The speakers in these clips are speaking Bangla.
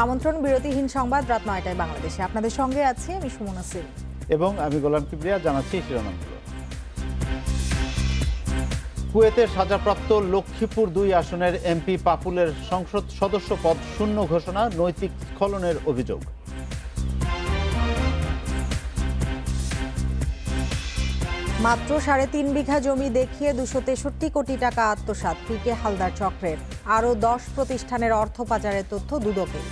আমন্ত্রণ বিরতিহীন সংবাদ রাত ৯টায় বাংলাদেশে। আপনাদের সঙ্গে আছি আমি সুমনা সিল এবং আমি গোলাম কিবরিয়া। জানাচ্ছি শিরোনামগুলো। কুয়েতের সাজাপ্রাপ্ত লক্ষ্মীপুর ২ আসনের এমপি পাপুলের সংসদ সদস্য পদ শূন্য ঘোষণা, নৈতিক স্খলনের অভিযোগ। মাত্র ৩.৫ বিঘা জমি দেখিয়ে ২৬৩ কোটি টাকা আত্মসাৎ পিকে হালদার চক্রের। আরও ১০ প্রতিষ্ঠানের অর্থ পাচারের তথ্য দুদকে।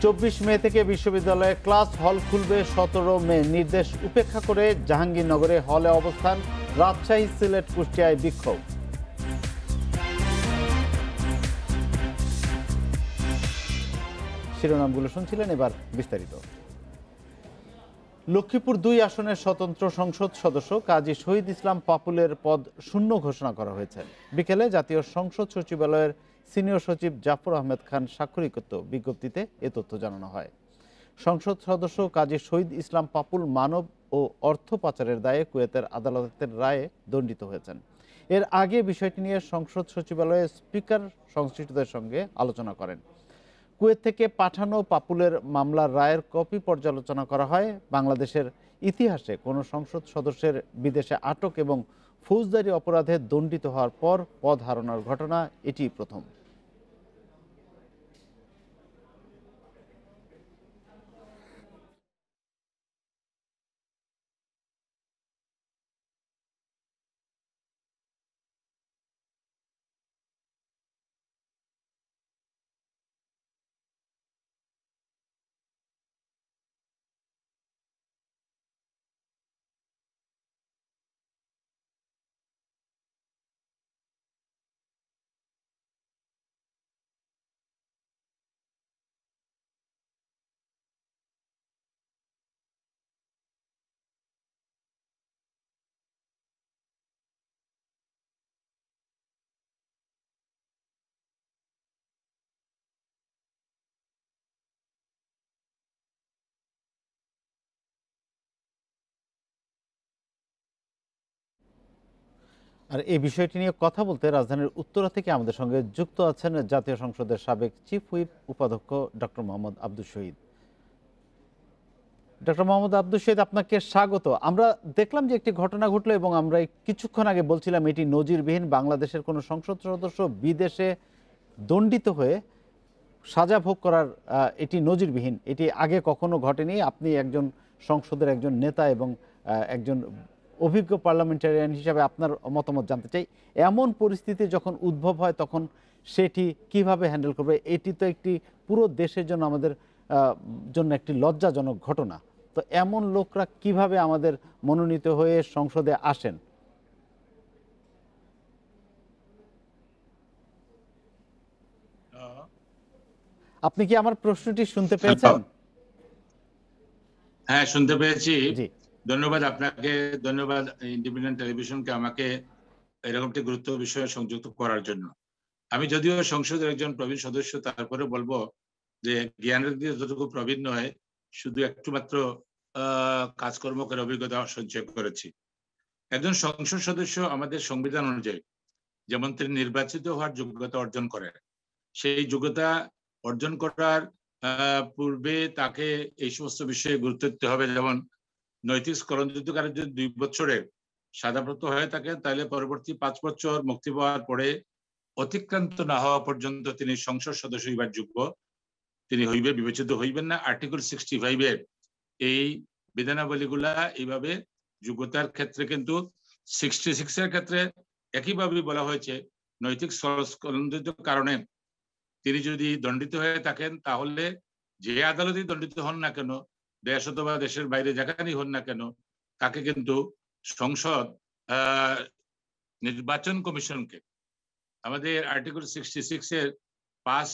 ২৪ মে থেকে বিশ্ববিদ্যালয়ে ক্লাস হল খুলবে, ১৭ মে নির্দেশ উপেক্ষা করে জাহাঙ্গীরনগরে হলে অবস্থান, রাজশাহী, সিলেট, কুষ্টিয়ায় বিক্ষোভ। শিরোনামগুলো শুনছিলেন, এবার বিস্তারিত। লক্ষ্মীপুর ২ আসনের স্বতন্ত্র সংসদ সদস্য কাজী শহীদ ইসলাম পাপুলের পদ শূন্য ঘোষণা করা হয়েছে। বিকেলে জাতীয় সংসদ সচিবালয়ের সিনিয়র সচিব জাফর আহমেদ খান স্বাক্ষরিত বিজ্ঞপ্তিতে এ তথ্য জানানো হয়। সংসদ সদস্য কাজী শহীদ ইসলাম পাপুল মানব ও অর্থ পাচারের দায়ে কুয়েতের আদালতের রায়ে দণ্ডিত হয়েছেন। এর আগে বিষয়টি নিয়ে সংসদ সচিবালয়ে স্পিকার সংশ্লিষ্টদের সঙ্গে আলোচনা করেন। কুয়েত থেকে পাঠানো পাপুলের মামলার রায়ের কপি পর্যালোচনা করা হয়। বাংলাদেশের ইতিহাসে কোনো সংসদ সদস্যের বিদেশে আটক এবং ফৌজদারি অপরাধে দণ্ডিত হওয়ার পর পদ হারানোর ঘটনা এটি প্রথম। আর এই বিষয়টি নিয়ে কথা বলতে রাজধানীর উত্তরা থেকে আমাদের সঙ্গে যুক্ত আছেন জাতীয় সংসদের সাবেক চিফ হুইপ উপাধ্যক্ষ ডক্টর মোহাম্মদ আব্দুল শহীদ। ডক্টর মোহাম্মদ আব্দুল শহীদ, আপনাকে স্বাগত। আমরা দেখলাম যে একটি ঘটনা ঘটলো এবং আমরা কিছুক্ষণ আগে বলছিলাম এটি নজিরবিহীন। বাংলাদেশের কোনো সংসদ সদস্য বিদেশে দণ্ডিত হয়ে সাজা ভোগ করার এটি নজিরবিহীন, এটি আগে কখনো ঘটেনি। আপনি একজন সংসদের একজন নেতা এবং একজন অভিজ্ঞ পার্লামেন্টারিয়ান হিসাবে আপনার মতামত জানতে চাই। এমন পরিস্থিতি যখন উদ্ভব হয় তখন সেটি কিভাবে হ্যান্ডেল করবে? এটি তো একটি পুরো দেশের জন্য, আমাদের জন্য একটি লজ্জাজনক ঘটনা। তো এমন লোকরা কিভাবে আমাদের মনোনীত হয়ে সংসদে আসেন? আপনি কি আমার প্রশ্নটি শুনতে পেয়েছেন? হ্যাঁ, শুনতে পেয়েছি। জি, ধন্যবাদ আপনাকে, ধন্যবাদ ইন্ডিপেন্ডেন্ট টেলিভিশনকে আমাকে এরকম একটি গুরুত্বপূর্ণ বিষয়ে সংযুক্ত করার জন্য। আমি যদিও সংসদের একজন প্রবীণ সদস্য, তারপরে বলবো যে জ্ঞানের দিকে যতটুকু প্রবীণ নয়, শুধু একটু মাত্র কাজকর্ম করে অভিজ্ঞতা সঞ্চয় করেছি। একজন সংসদ সদস্য আমাদের সংবিধান অনুযায়ী যেমন তিনি নির্বাচিত হওয়ার যোগ্যতা অর্জন করেন, সেই যোগ্যতা অর্জন করার পূর্বে তাকে এই সমস্ত বিষয়ে গুরুত্ব দিতে হবে। যেমন নৈতিক স্খলনকারী যদি 2 বছরের সাজাপ্রাপ্ত হয়ে থাকেন, তাহলে পরবর্তী 5 বছর মুক্তি পাওয়ার পরে অতিক্রান্ত না হওয়া পর্যন্ত তিনি সংসদ সদস্য হইবার যোগ্য তিনি বিবেচিত হইবেন না। আর্টিকেল 65 এর এই বিধানাবলীগুলা এইভাবে যোগ্যতার ক্ষেত্রে, কিন্তু 66 এর ক্ষেত্রে একইভাবে বলা হয়েছে নৈতিক স্খলনজনিত কারণে তিনি যদি দণ্ডিত হয়ে থাকেন, তাহলে যে আদালতেই দণ্ডিত হন না কেন, দেশ অথবা দেশের বাইরে যেখানেই হন না কেন, তাকে কিন্তু সংসদ নির্বাচন কমিশনকে, আমাদের আর্টিকেল 66 এর 5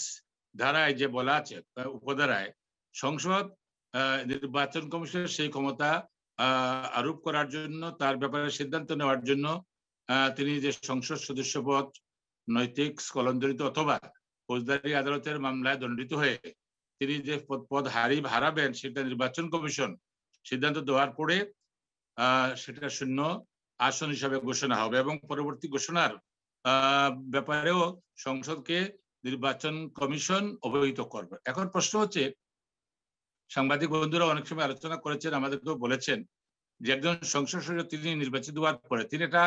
ধারায় যে বলা আছে, উপধারায়, সংসদ নির্বাচন কমিশনের সেই ক্ষমতা আরোপ করার জন্য, তার ব্যাপারে সিদ্ধান্ত নেওয়ার জন্য তিনি যে সংসদ সদস্য পদ নৈতিক স্খলনজনিত অথবা ফৌজদারি আদালতের মামলায় দণ্ডিত হয়ে তিনি যে পদ হারাবেন, সেটা নির্বাচন কমিশন সিদ্ধান্ত দেওয়ার পরে সেটা শূন্য আসন হিসাবে ঘোষণা হবে এবং পরবর্তী ঘোষণার ব্যাপারেও সংসদকে নির্বাচন কমিশন অবহিত করবে। এখন প্রশ্ন হচ্ছে, সাংবাদিক বন্ধুরা অনেক সময় আলোচনা করেছেন, আমাদেরকেও বলেছেন যে একজন সংসদ সদস্য তিনি নির্বাচিত হওয়ার পরে তিনি একটা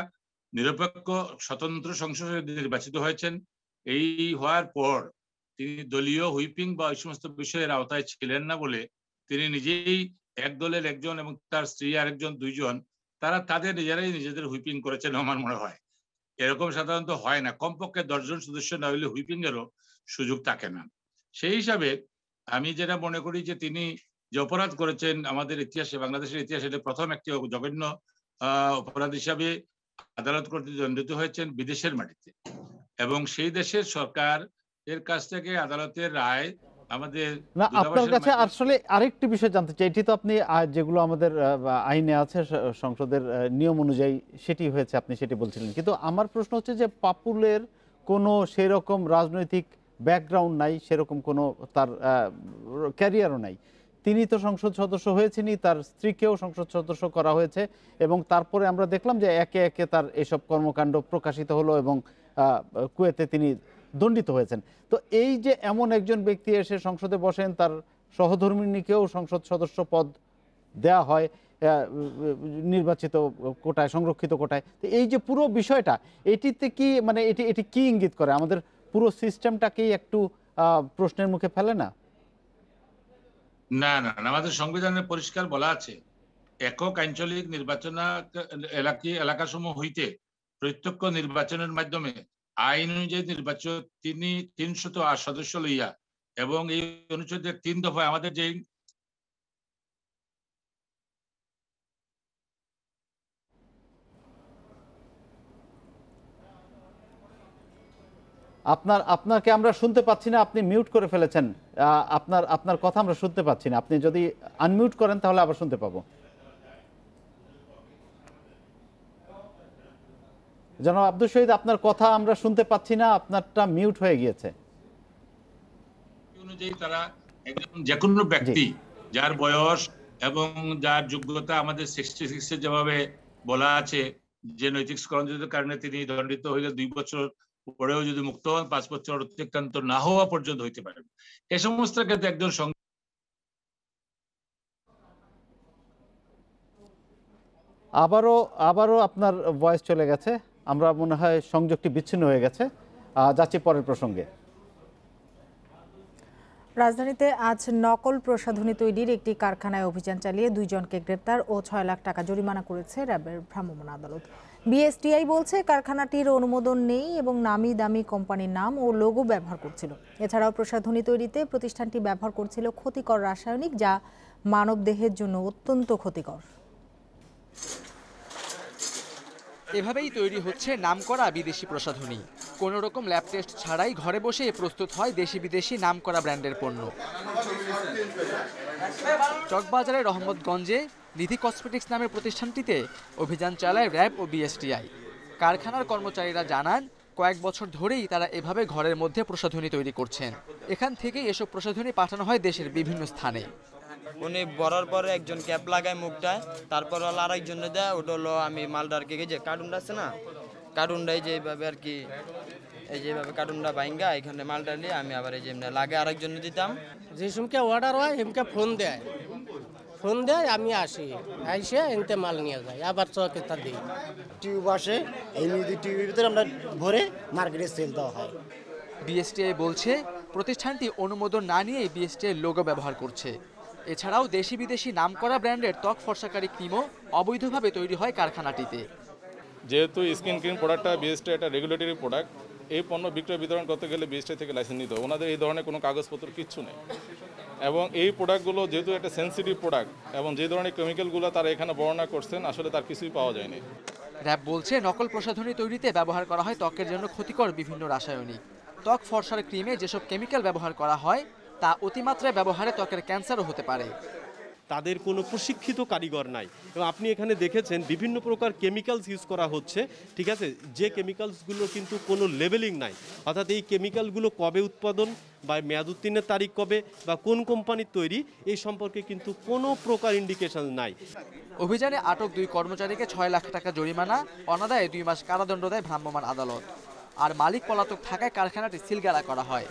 নিরপেক্ষ স্বতন্ত্র সংসদ সদস্য নির্বাচিত হয়েছেন। এই হওয়ার পর তিনি দলীয় হুইপিং বা এই সমস্ত বিষয়ের আওতায় ছিলেন না বলে তিনি নিজেই এক দলের একজন এবং তার স্ত্রী আরেকজন, দুইজন, তারা তাদের নিজেদের হুইপিং করেছেন আমার মনে হয়। এরকম সাধারণত হয় না, কমপক্ষে 10 জন সদস্য না হলে হুইপিং এরও সুযোগ থাকে না। সেই হিসাবে আমি যেটা মনে করি যে তিনি যে অপরাধ করেছেন আমাদের ইতিহাসে, বাংলাদেশের ইতিহাসে এটা প্রথম একটি জঘন্য অপরাধ হিসাবে আদালত কর্তৃক দণ্ডিত হয়েছেন বিদেশের মাটিতে, এবং সেই দেশের সরকার এর কাছ থেকে আদালতের রায় আমাদের না, আপনার কাছে আসলে আরেকটি বিষয় জানতে চাই। এটি তো আপনি যেগুলো আমাদের আইনে আছে সংসদের নিয়ম অনুযায়ী সেটি হয়েছে, আপনি সেটি বলছিলেন, কিন্তু আমার প্রশ্ন হচ্ছে যে পাপুলের কোনো সেরকম রাজনৈতিক ব্যাকগ্রাউন্ড নাই, সেরকম কোনো তার ক্যারিয়ারও নাই। তিনি তো সংসদ সদস্য হয়েছেনই, তার স্ত্রীকেও সংসদ সদস্য করা হয়েছে, এবং তারপরে আমরা দেখলাম যে একে একে তার এসব কর্মকাণ্ড প্রকাশিত হলো এবং কুয়েতে তিনি দণ্ডিত হয়েছেন। তো এই যে এমন একজন ব্যক্তি এসে সংসদে বসেন, তার সহধর্মিণীকেও সংসদ সদস্য পদ দেয়া হয় নির্বাচিত কোটায়, সংরক্ষিত কোটায়, তো এই যে পুরো বিষয়টা, এটিতে কি মানে এটি কি ইঙ্গিত করে? আমাদের পুরো সিস্টেমটাকেই একটু প্রশ্নের মুখে ফেলে না? না না, আমাদের সংবিধানে পরিষ্কার বলা আছে, একক আঞ্চলিক নির্বাচন এলাকাসমূহ হইতে প্রত্যক্ষ নির্বাচনের মাধ্যমে আইন অনুযায়ী নির্বাচন তিনি 308 সদস্য লইয়া, এবং এই অনুচ্ছেদের 3 দফায় আমাদের যে আপনাকে আমরা শুনতে পাচ্ছি না, আপনি মিউট করে ফেলেছেন। আপনার কথা আমরা শুনতে পাচ্ছি না, আপনি যদি আনমিউট করেন তাহলে আবার শুনতে পাবো। জনাব আব্দুল শহীদ, আপনার কথা আমরা শুনতে পাচ্ছি না, আপনারটা মিউট হয়ে গিয়েছে। অনুযায়ী তারা একজন যে কোনো ব্যক্তি যার বয়স এবং যার যোগ্যতা আমাদের 66 যেভাবে বলা আছে যে নৈতিক স্খলনজনিত কারণে তিনি দণ্ডিত হইলে 2 বছর পরেও যদি মুক্ত হন 5 বছর অতিক্রান্ত না হওয়া পর্যন্ত হইতে পারে। এই সমস্ত ক্ষেত্রে একজন আবারও আপনার ভয়েস চলে গেছে, আমরা মনে হয় সংযোগটি বিচ্ছিন্ন হয়ে গেছে। যাচ্ছি পরের প্রসঙ্গে। রাজধানীতে আজ নকল প্রসাধনী তৈরির একটি কারখানায় অভিযান চালিয়ে 2 জনকে গ্রেপ্তার ও 6 লাখ টাকা জরিমানা করেছে র্যাবের ভ্রাম্যমাণ আদালত। বিএসটিআই বলছে কারখানাটির অনুমোদন নেই এবং নামি দামি কোম্পানির নাম ও লোগো ব্যবহার করছিল। এছাড়াও প্রসাধনী তৈরিতে প্রতিষ্ঠানটি ব্যবহার করছিল ক্ষতিকর রাসায়নিক, যা মানবদেহের জন্য অত্যন্ত ক্ষতিকর। এভাবেই তৈরি হচ্ছে নামকরা বিদেশি প্রসাধনী। কোনো রকম ল্যাব টেস্ট ছাড়াই ঘরে বসে প্রস্তুত হয় দেশি বিদেশি নামকরা ব্র্যান্ডের পণ্য। চকবাজারের রহমতগঞ্জে নিধি কসমেটিক্স নামের প্রতিষ্ঠানটিতে অভিযান চালায় র্যাব ও বিএসটিআই। কারখানার কর্মচারীরা জানান, কয়েক বছর ধরেই তারা এভাবে ঘরের মধ্যে প্রসাধনী তৈরি করছেন। এখান থেকেই এসব প্রসাধনী পাঠানো হয় দেশের বিভিন্ন স্থানে। উনি বরার পরে একজন ক্যাপ লাগায় মুখটায়, তারপর হলো আরেকজন দেয়, ওটা হলো আমি মালদারকে যে কার্টুনটা আছে না, কার্টুনটাই যেভাবে আর কি, এই যেভাবে কার্টুনটা বাইঙ্গা এখানে মালটা নিয়ে আমি আবার এই যে লাগে আরেকজন দিতাম। যে সমকে অর্ডার হয় এমকে ফোন দেয় আমি আসি, আইসে এনতে মাল নিয়ে যাই, আবার চকে তা দিই। টিউব আসে, এই নদী টিউবের ভিতরে আমরা ভরে মার্কেটে সেল দেওয়া হয়। বিএসটিআই বলছে প্রতিষ্ঠানটি অনুমোদন না নিয়েই বিএসটিআই লোগো ব্যবহার করছে। এছাড়াও দেশি বিদেশি নামকরা ব্র্যান্ডের ত্বক ফর্সাকারী ক্রিমও অবৈধভাবে তৈরি হয় কারখানাটিতে। যেহেতু স্কিন ক্রিম প্রোডাক্টটা বিএসটিআই একটা রেগুলেটরি প্রোডাক্ট, এই পণ্য বিক্রয় বিতরণ করতে গেলে বিএসটিআই থেকে লাইসেন্স নিতে হয়। ওনাদের এই ধরনের কোনো কাগজপত্র কিচ্ছু নেই, এবং এই প্রোডাক্টগুলো যেহেতু একটা সেন্সিটিভ প্রোডাক্ট এবং যে ধরনের কেমিক্যালগুলো তারা এখানে বর্ণনা করছেন আসলে তার কিছুই পাওয়া যায়নি। র্যাব বলছে নকল প্রসাধনী তৈরিতে ব্যবহার করা হয় ত্বকের জন্য ক্ষতিকর বিভিন্ন রাসায়নিক। ত্বক ফর্সার ক্রিমে যেসব কেমিক্যাল ব্যবহার করা হয় তা অতিমাত্রায় ব্যবহারে ত্বকের ক্যান্সারও হতে পারে। তাদের কোনো প্রশিক্ষিত কারিগর নাই, এবং আপনি এখানে দেখেছেন বিভিন্ন প্রকার কেমিক্যালস ইউজ করা হচ্ছে, ঠিক আছে, যে কেমিক্যালসগুলো কিন্তু কোনো লেবেলিং নাই, অর্থাৎ এই কেমিক্যালগুলো কবে উৎপাদন বা মেয়াদ উত্তীর্ণের তারিখ কবে বা কোন কোম্পানির তৈরি এই সম্পর্কে কিন্তু কোনো প্রকার ইন্ডিকেশন নাই। অভিযানে আটক 2 কর্মচারীকে 6 লাখ টাকা জরিমানা, অনাদায়ে 2 মাস কারাদণ্ড দেয় ভ্রাম্যমাণ আদালত। আর মালিক পলাতক থাকায় কারখানাটি সিলগালা করা হয়।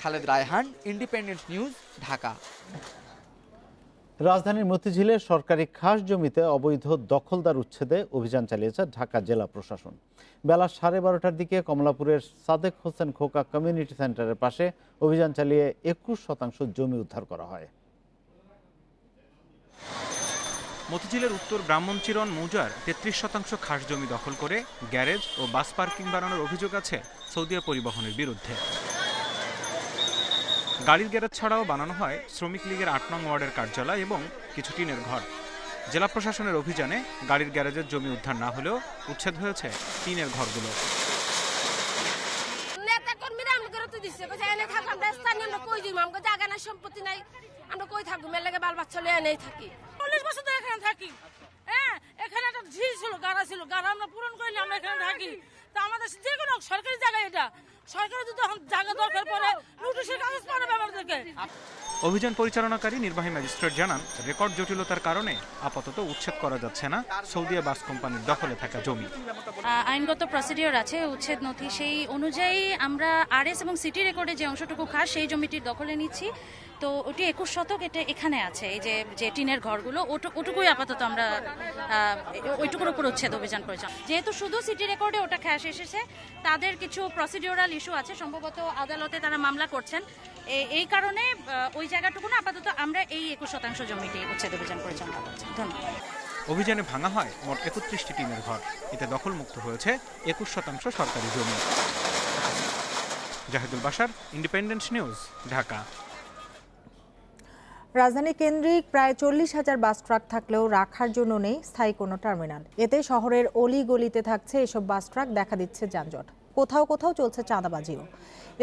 Khaled Raihan, independent news, Dhaka. রাজধানীর মতিঝিলে সরকারি খাস জমিতে অবৈধ দখলদার উচ্ছেদে অভিযান চালিয়েছে ঢাকা জেলা প্রশাসন। বেলা 12:30টার দিকে কমলাপুরের সাদেক হোসেন খোকা কমিউনিটি সেন্টারের পাশে অভিযান চালিয়ে 21% জমি উদ্ধার করা হয়। মতিঝিলের উত্তর ব্রাহ্মণচিরণ মৌজার 33% খাস জমি দখল করে গ্যারেজ ও বাস পার্কিং বানানোর অভিযোগ আছে সৌদিয়া পরিবহনের বিরুদ্ধে। গাড়ির গ্যারেজ ছাড়াও বানানো হয় শ্রমিক লীগের 8 নং ওয়ার্ডের কার্যালয় এবং কিছু টিনের ঘর। জেলা প্রশাসনের অভিযানে গাড়ির গ্যারেজের জমি উদ্ধার না হলেও উচ্ছেদ হয়েছে টিনের ঘরগুলো। সম্পত্তি নাই, আমরা কই থাকবো? মেলে বাল বাচ্চা লিয়ে নেই থাকি, 40 বছর ধরে এখানে থাকি। হ্যাঁ, এখানে একটা ঝিল ছিল, গাড়া ছিল, গাড়া আমরা পূরণ করিনি, আমরা এখানে থাকি। তা আমাদের যে কোনো সরকারি জায়গা, এটা সরকারের যদি জায়গা দরকার পড়ে নোটিশের কাগজ পাঠাবে আমাদেরকে। অভিযান পরিচালনাকারী নির্বাহী ম্যাজিস্ট্রেট জানান, রেকর্ড জটিলতার কারণে আপাতত উচ্ছেদ করা যাচ্ছে না সৌদিয়া বাস কোম্পানির দখলে থাকা জমি। আইনগত প্রসিডিওর আছে, উচ্ছেদ নথি, সেই অনুযায়ী আমরা আরএস এবং সিটি রেকর্ডে যে অংশটুকু খাস সেই জমিটির দখলে নিচ্ছি। তো ওটি 21 শতক, এটা এখানে আছে, এই যে টিনের ঘরগুলো, ওটুকুই আপাতত আমরা ওইটুকুর উপর উচ্ছেদ অভিযান করেছিলাম। যেহেতু শুধু সিটি রেকর্ডে ওটা ক্যাশ এসেছে, তাদের কিছু প্রসিডিওরাল ইস্যু আছে, সম্ভবত আদালতে তারা মামলা করছেন, এই কারণে ওই জায়গাটুকু না আপাতত আমরা এই 21% জমিটি উচ্ছেদ অভিযান পরিচালনা করছি। ধন্যবাদ। অভিযানে ভাঙা হয় মোট 31টি টিনের ঘর। এতে দখলমুক্ত হয়েছে 21% সরকারি জমি। Zahidul Bashar, independent news, Dhaka. রাজধানী কেন্দ্রিক প্রায় 40,000 বাস ট্রাক থাকলেও রাখার জন্য নেই স্থায়ী কোনো টার্মিনাল। এতে শহরের অলি গলিতে থাকছে এসব বাস ট্রাক, দেখা দিচ্ছে যানজট, কোথাও কোথাও চলছে চাঁদাবাজিও।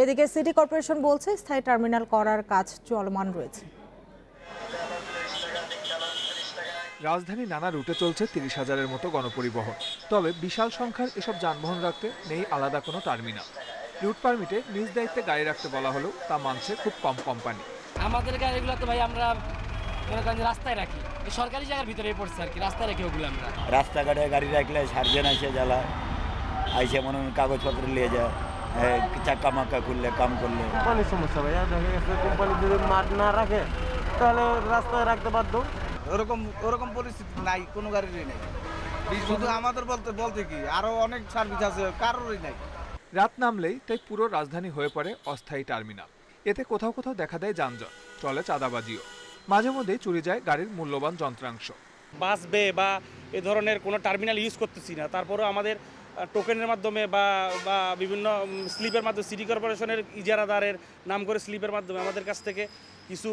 এদিকে সিটি কর্পোরেশন বলছে স্থায়ী টার্মিনাল করার কাজ চলমান রয়েছে। রাজধানী নানা রুটে চলছে 30,000-এর মতো গণপরিবহন। তবে বিশাল সংখ্যার এসব যানবাহন রাখতে নেই আলাদা কোনো টার্মিনাল। রুট পারমিটে নিজ দায়িত্বে গাড়ি রাখতে বলা হলেও তা মানছে খুব কম কোম্পানি। আমাদের গাড়িগুলো তো ভাই আমরা রাস্তায় রাখি, সরকারি জায়গার ভিতরে পড়ছে আর কি, রাস্তায় রাখি ওগুলো আমরা। রাস্তাঘাটে গাড়ি রাখলে সার্জেন আসে জ্বালা আইসে মনে হয় কাগজপত্র নিয়ে যায়, চাক্কা মাক্কা খুললে কাম করলে। কোম্পানির সমস্যা ভাইয়া, দেখা গেছে কোম্পানি যদি মাঠ না রাখে তাহলে রাস্তায় রাখতে বাধ্য। ওরকম পরিস্থিতি নাই, কোনো গাড়িরই নেই, শুধু আমাদের বলতে কি আরো অনেক সার্ভিস আছে, কারোরই নাই। রাত নামলেই তাই পুরো রাজধানী হয়ে পড়ে অস্থায়ী টার্মিনাল। এতে কোথাও কোথাও দেখা দেয় যানজট, চলে চাঁদাবাজিও, মাঝে মধ্যেই চুরি যায় গাড়ির মূল্যবান যন্ত্রাংশ। বাস বে বা এ ধরনের কোনো টার্মিনাল ইউজ করতেছি না, তারপরেও আমাদের টোকেনের মাধ্যমে বা বিভিন্ন স্লিপের মাধ্যমে সিটি কর্পোরেশনের ইজারাদারের নাম করে স্লিপের মাধ্যমে আমাদের কাছ থেকে কিছু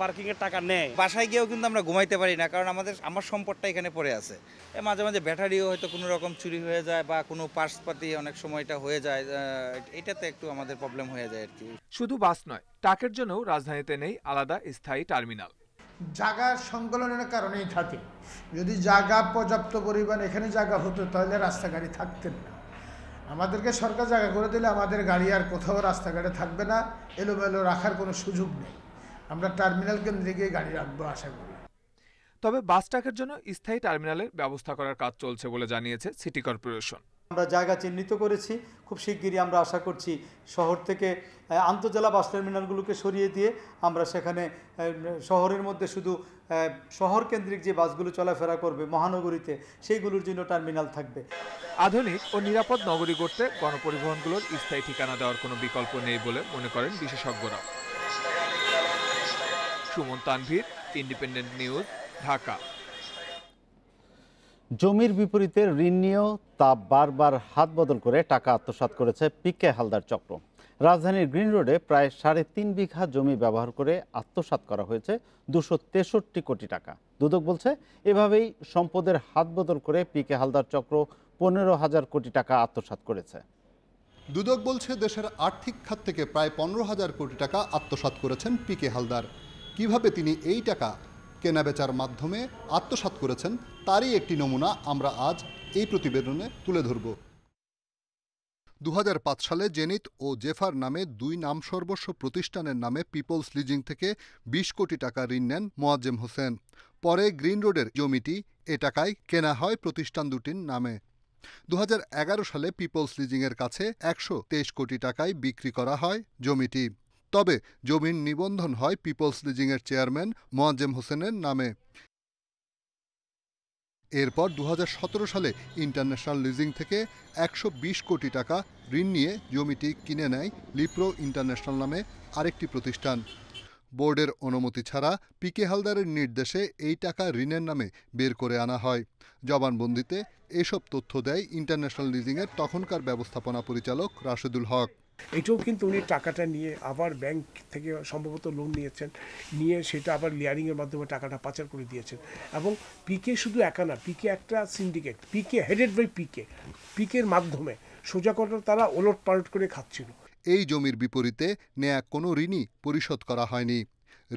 পার্কিংয়ের টাকা নেয়। বাসায় গিয়েও কিন্তু আমরা ঘুমাইতে পারি না, কারণ আমার সম্পদটা এখানে পড়ে আছে। মাঝে মাঝে ব্যাটারিও হয়তো কোনো রকম চুরি হয়ে যায় বা কোনো পার্সপাতি অনেক সময় এটা হয়ে যায়, এটাতে একটু আমাদের প্রবলেম হয়ে যায় আর কি। শুধু বাস নয়, ট্রাকের জন্যও রাজধানীতে নেই আলাদা স্থায়ী টার্মিনাল। জায়গা সংকলনের কারণেই থাকে। যদি জায়গা পর্যাপ্ত পরিমাণ এখানে জায়গা হতো তাহলে রাস্তাঘাটে থাকতেন না। আমাদেরকে সরকার জায়গা করে দিলে আমাদের গাড়ি আর কোথাও রাস্তাঘাটে থাকবে না, এলোমেলো রাখার কোনো সুযোগ নেই। আমরা টার্মিনাল কেন্দ্রে গিয়ে গাড়ি রাখবো আশা করি। তবে বাস ট্রাকের জন্য স্থায়ী টার্মিনালের ব্যবস্থা করার কাজ চলছে বলে জানিয়েছে সিটি কর্পোরেশন। আমরা জায়গা চিহ্নিত করেছি, খুব শিগগিরই আমরা আশা করছি শহর থেকে আন্তঃজেলা বাস টার্মিনালগুলোকে সরিয়ে দিয়ে আমরা সেখানে শহরের মধ্যে শুধু শহর কেন্দ্রিক যে বাসগুলো চলাফেরা করবে মহানগরীতে, সেইগুলোর জন্য টার্মিনাল থাকবে। আধুনিক ও নিরাপদ নগরী গড়তে গণপরিবহনগুলোর স্থায়ী ঠিকানা দেওয়ার কোনো বিকল্প নেই বলে মনে করেন বিশেষজ্ঞরা। Suman Tanvir, independent news, Dhaka. জমির বিপরীতে ঋণ নিয়েও তা বারবার হাত বদল করে টাকা আত্মসাৎ করেছে পিকে হালদার চক্র। রাজধানীর গ্রিন রোডে প্রায় 3.5 বিঘা জমি ব্যবহার করে আত্মসাৎ করা হয়েছে 263 কোটি টাকা। দুদক বলছে এভাবেই সম্পদের হাত বদল করে পিকে হালদার চক্র 15,000 কোটি টাকা আত্মসাৎ করেছে। দুদক বলছে দেশের আর্থিক খাত থেকে প্রায় 15,000 কোটি টাকা আত্মসাৎ করেছেন পিকে হালদার। কিভাবে তিনি এই টাকা কেনাবেচার মাধ্যমে আত্মসাৎ করেছেন তারই একটি নমুনা আমরা আজ এই প্রতিবেদনে তুলে ধরব। 2005 সালে জেনিত ও জেফার নামে দুই নামসর্বস্ব প্রতিষ্ঠানের নামে পিপলস লিজিং থেকে 20 কোটি টাকা ঋণ নেন মোয়াজ্জেম হোসেন। পরে গ্রিন রোডের জমিটি এ টাকায় কেনা হয় প্রতিষ্ঠান দুটির নামে। 2011 সালে পিপলস লিজিংয়ের কাছে 123 কোটি টাকায় বিক্রি করা হয় জমিটি। তবে জমির নিবন্ধন হয় পিপলস লিজিংয়ের চেয়ারম্যান মোয়াজ্জেম হোসেনের নামে। এরপর 2017 সালে ইন্টারন্যাশনাল লিজিং থেকে 120 কোটি টাকা ঋণ নিয়ে জমিটি কিনে নেয় লিপ্রো ইন্টারন্যাশনাল নামে আরেকটি প্রতিষ্ঠান। বোর্ডের অনুমতি ছাড়া পিকে হালদারের নির্দেশে এই টাকা ঋণের নামে বের করে আনা হয়। জবানবন্দিতে এসব তথ্য দেয় ইন্টারন্যাশনাল লিজিংয়ের তখনকার ব্যবস্থাপনা পরিচালক রাশেদুল হক। এটাও কিন্তু উনি টাকাটা নিয়ে আবার ব্যাংক থেকে সম্ভবত লোন নিয়েছেন, নিয়ে সেটা আবার লিয়ারিংয়ের মাধ্যমে টাকাটা পাচার করে দিয়েছেন। এবং পিকে শুধু একা না, পিকে একটা সিন্ডিকেট, পিকে হেডেড বাই পিকের মাধ্যমে সোজা কথা তারা ওলট পালট করে খাচ্ছিল। এই জমির বিপরীতে নেয়া কোনো ঋণই পরিশোধ করা হয়নি।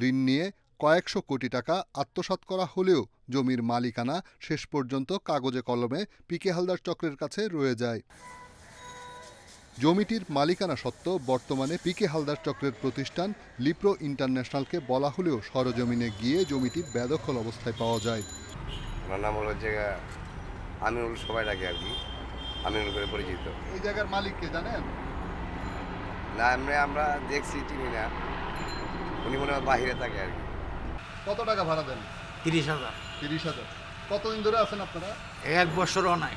ঋণ নিয়ে কয়েকশো কোটি টাকা আত্মসাৎ করা হলেও জমির মালিকানা শেষ পর্যন্ত কাগজে কলমে পিকে হালদার চক্রের কাছে রয়ে যায়। জমিটির মালিকানা সত্ত্বেও বর্তমানে পিকে হালদার চক্রের প্রতিষ্ঠান লিপ্রো ইন্টারন্যাশনালকে বলা হলেও সরজমিনে গিয়ে জমিটি বেদখল অবস্থায় পাওয়া যায়। আমার নাম হলো জায়গা আমিনুল, সবাই ডাকে আর কি, আমিনুল করে পরিচিত। এই জায়গার মালিককে জানেন? না, আমরা দেখছি চিনি না, উনি মনে হয় বাহিরে থাকে আর কি। কত টাকা ভাড়া দেন? 30,000। 30,000। কতদিন ধরে আছেন আপনারা? 1 বছরও নাই।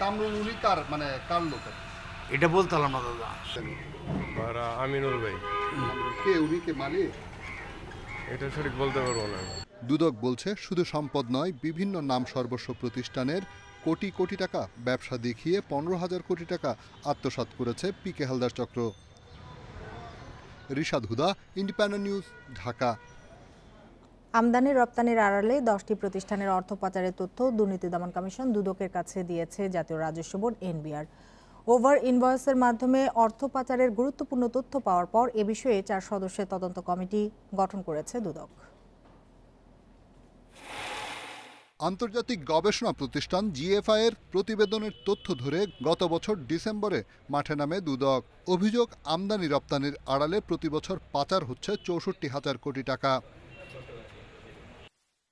কামরুল উনি কার কার লোক? এটা বলতে পারলাম না দাদা। ভাড়া আমিনুল ভাই। কে উনি, কে মালিক? এটা সঠিক বলতে পারবো না। দুদক বলছে শুধু সম্পদ নয়, বিভিন্ন নাম সর্বস্ব প্রতিষ্ঠানের কোটি কোটি টাকা ব্যবসা দেখিয়ে 15,000 কোটি টাকা আত্মসাৎ করেছে পিকে হালদার চক্র। রিশাদ হুদা, ইন্ডিপেন্ডেন্ট নিউজ, ঢাকা। আমদানি রপ্তানির আড়ালে 10টি প্রতিষ্ঠানের অর্থ পাচারের তথ্য দুর্নীতি দমন কমিশন দুদকের কাছে দিয়েছে জাতীয় রাজস্ব বোর্ড এনবিআর। ওভার ইনভয়েসের মাধ্যমে অর্থ পাচারের গুরুত্বপূর্ণ তথ্য পাওয়ার পর এ বিষয়ে 4 সদস্যের তদন্ত কমিটি গঠন করেছে দুদক। আন্তর্জাতিক গবেষণা প্রতিষ্ঠান জিএফআই এর প্রতিবেদনের তথ্য ধরে গত বছর ডিসেম্বরে মাঠে নামে দুদক। অভিযোগ, আমদানি রপ্তানির আড়ালে প্রতিবছর পাচার হচ্ছে 64,000 কোটি টাকা।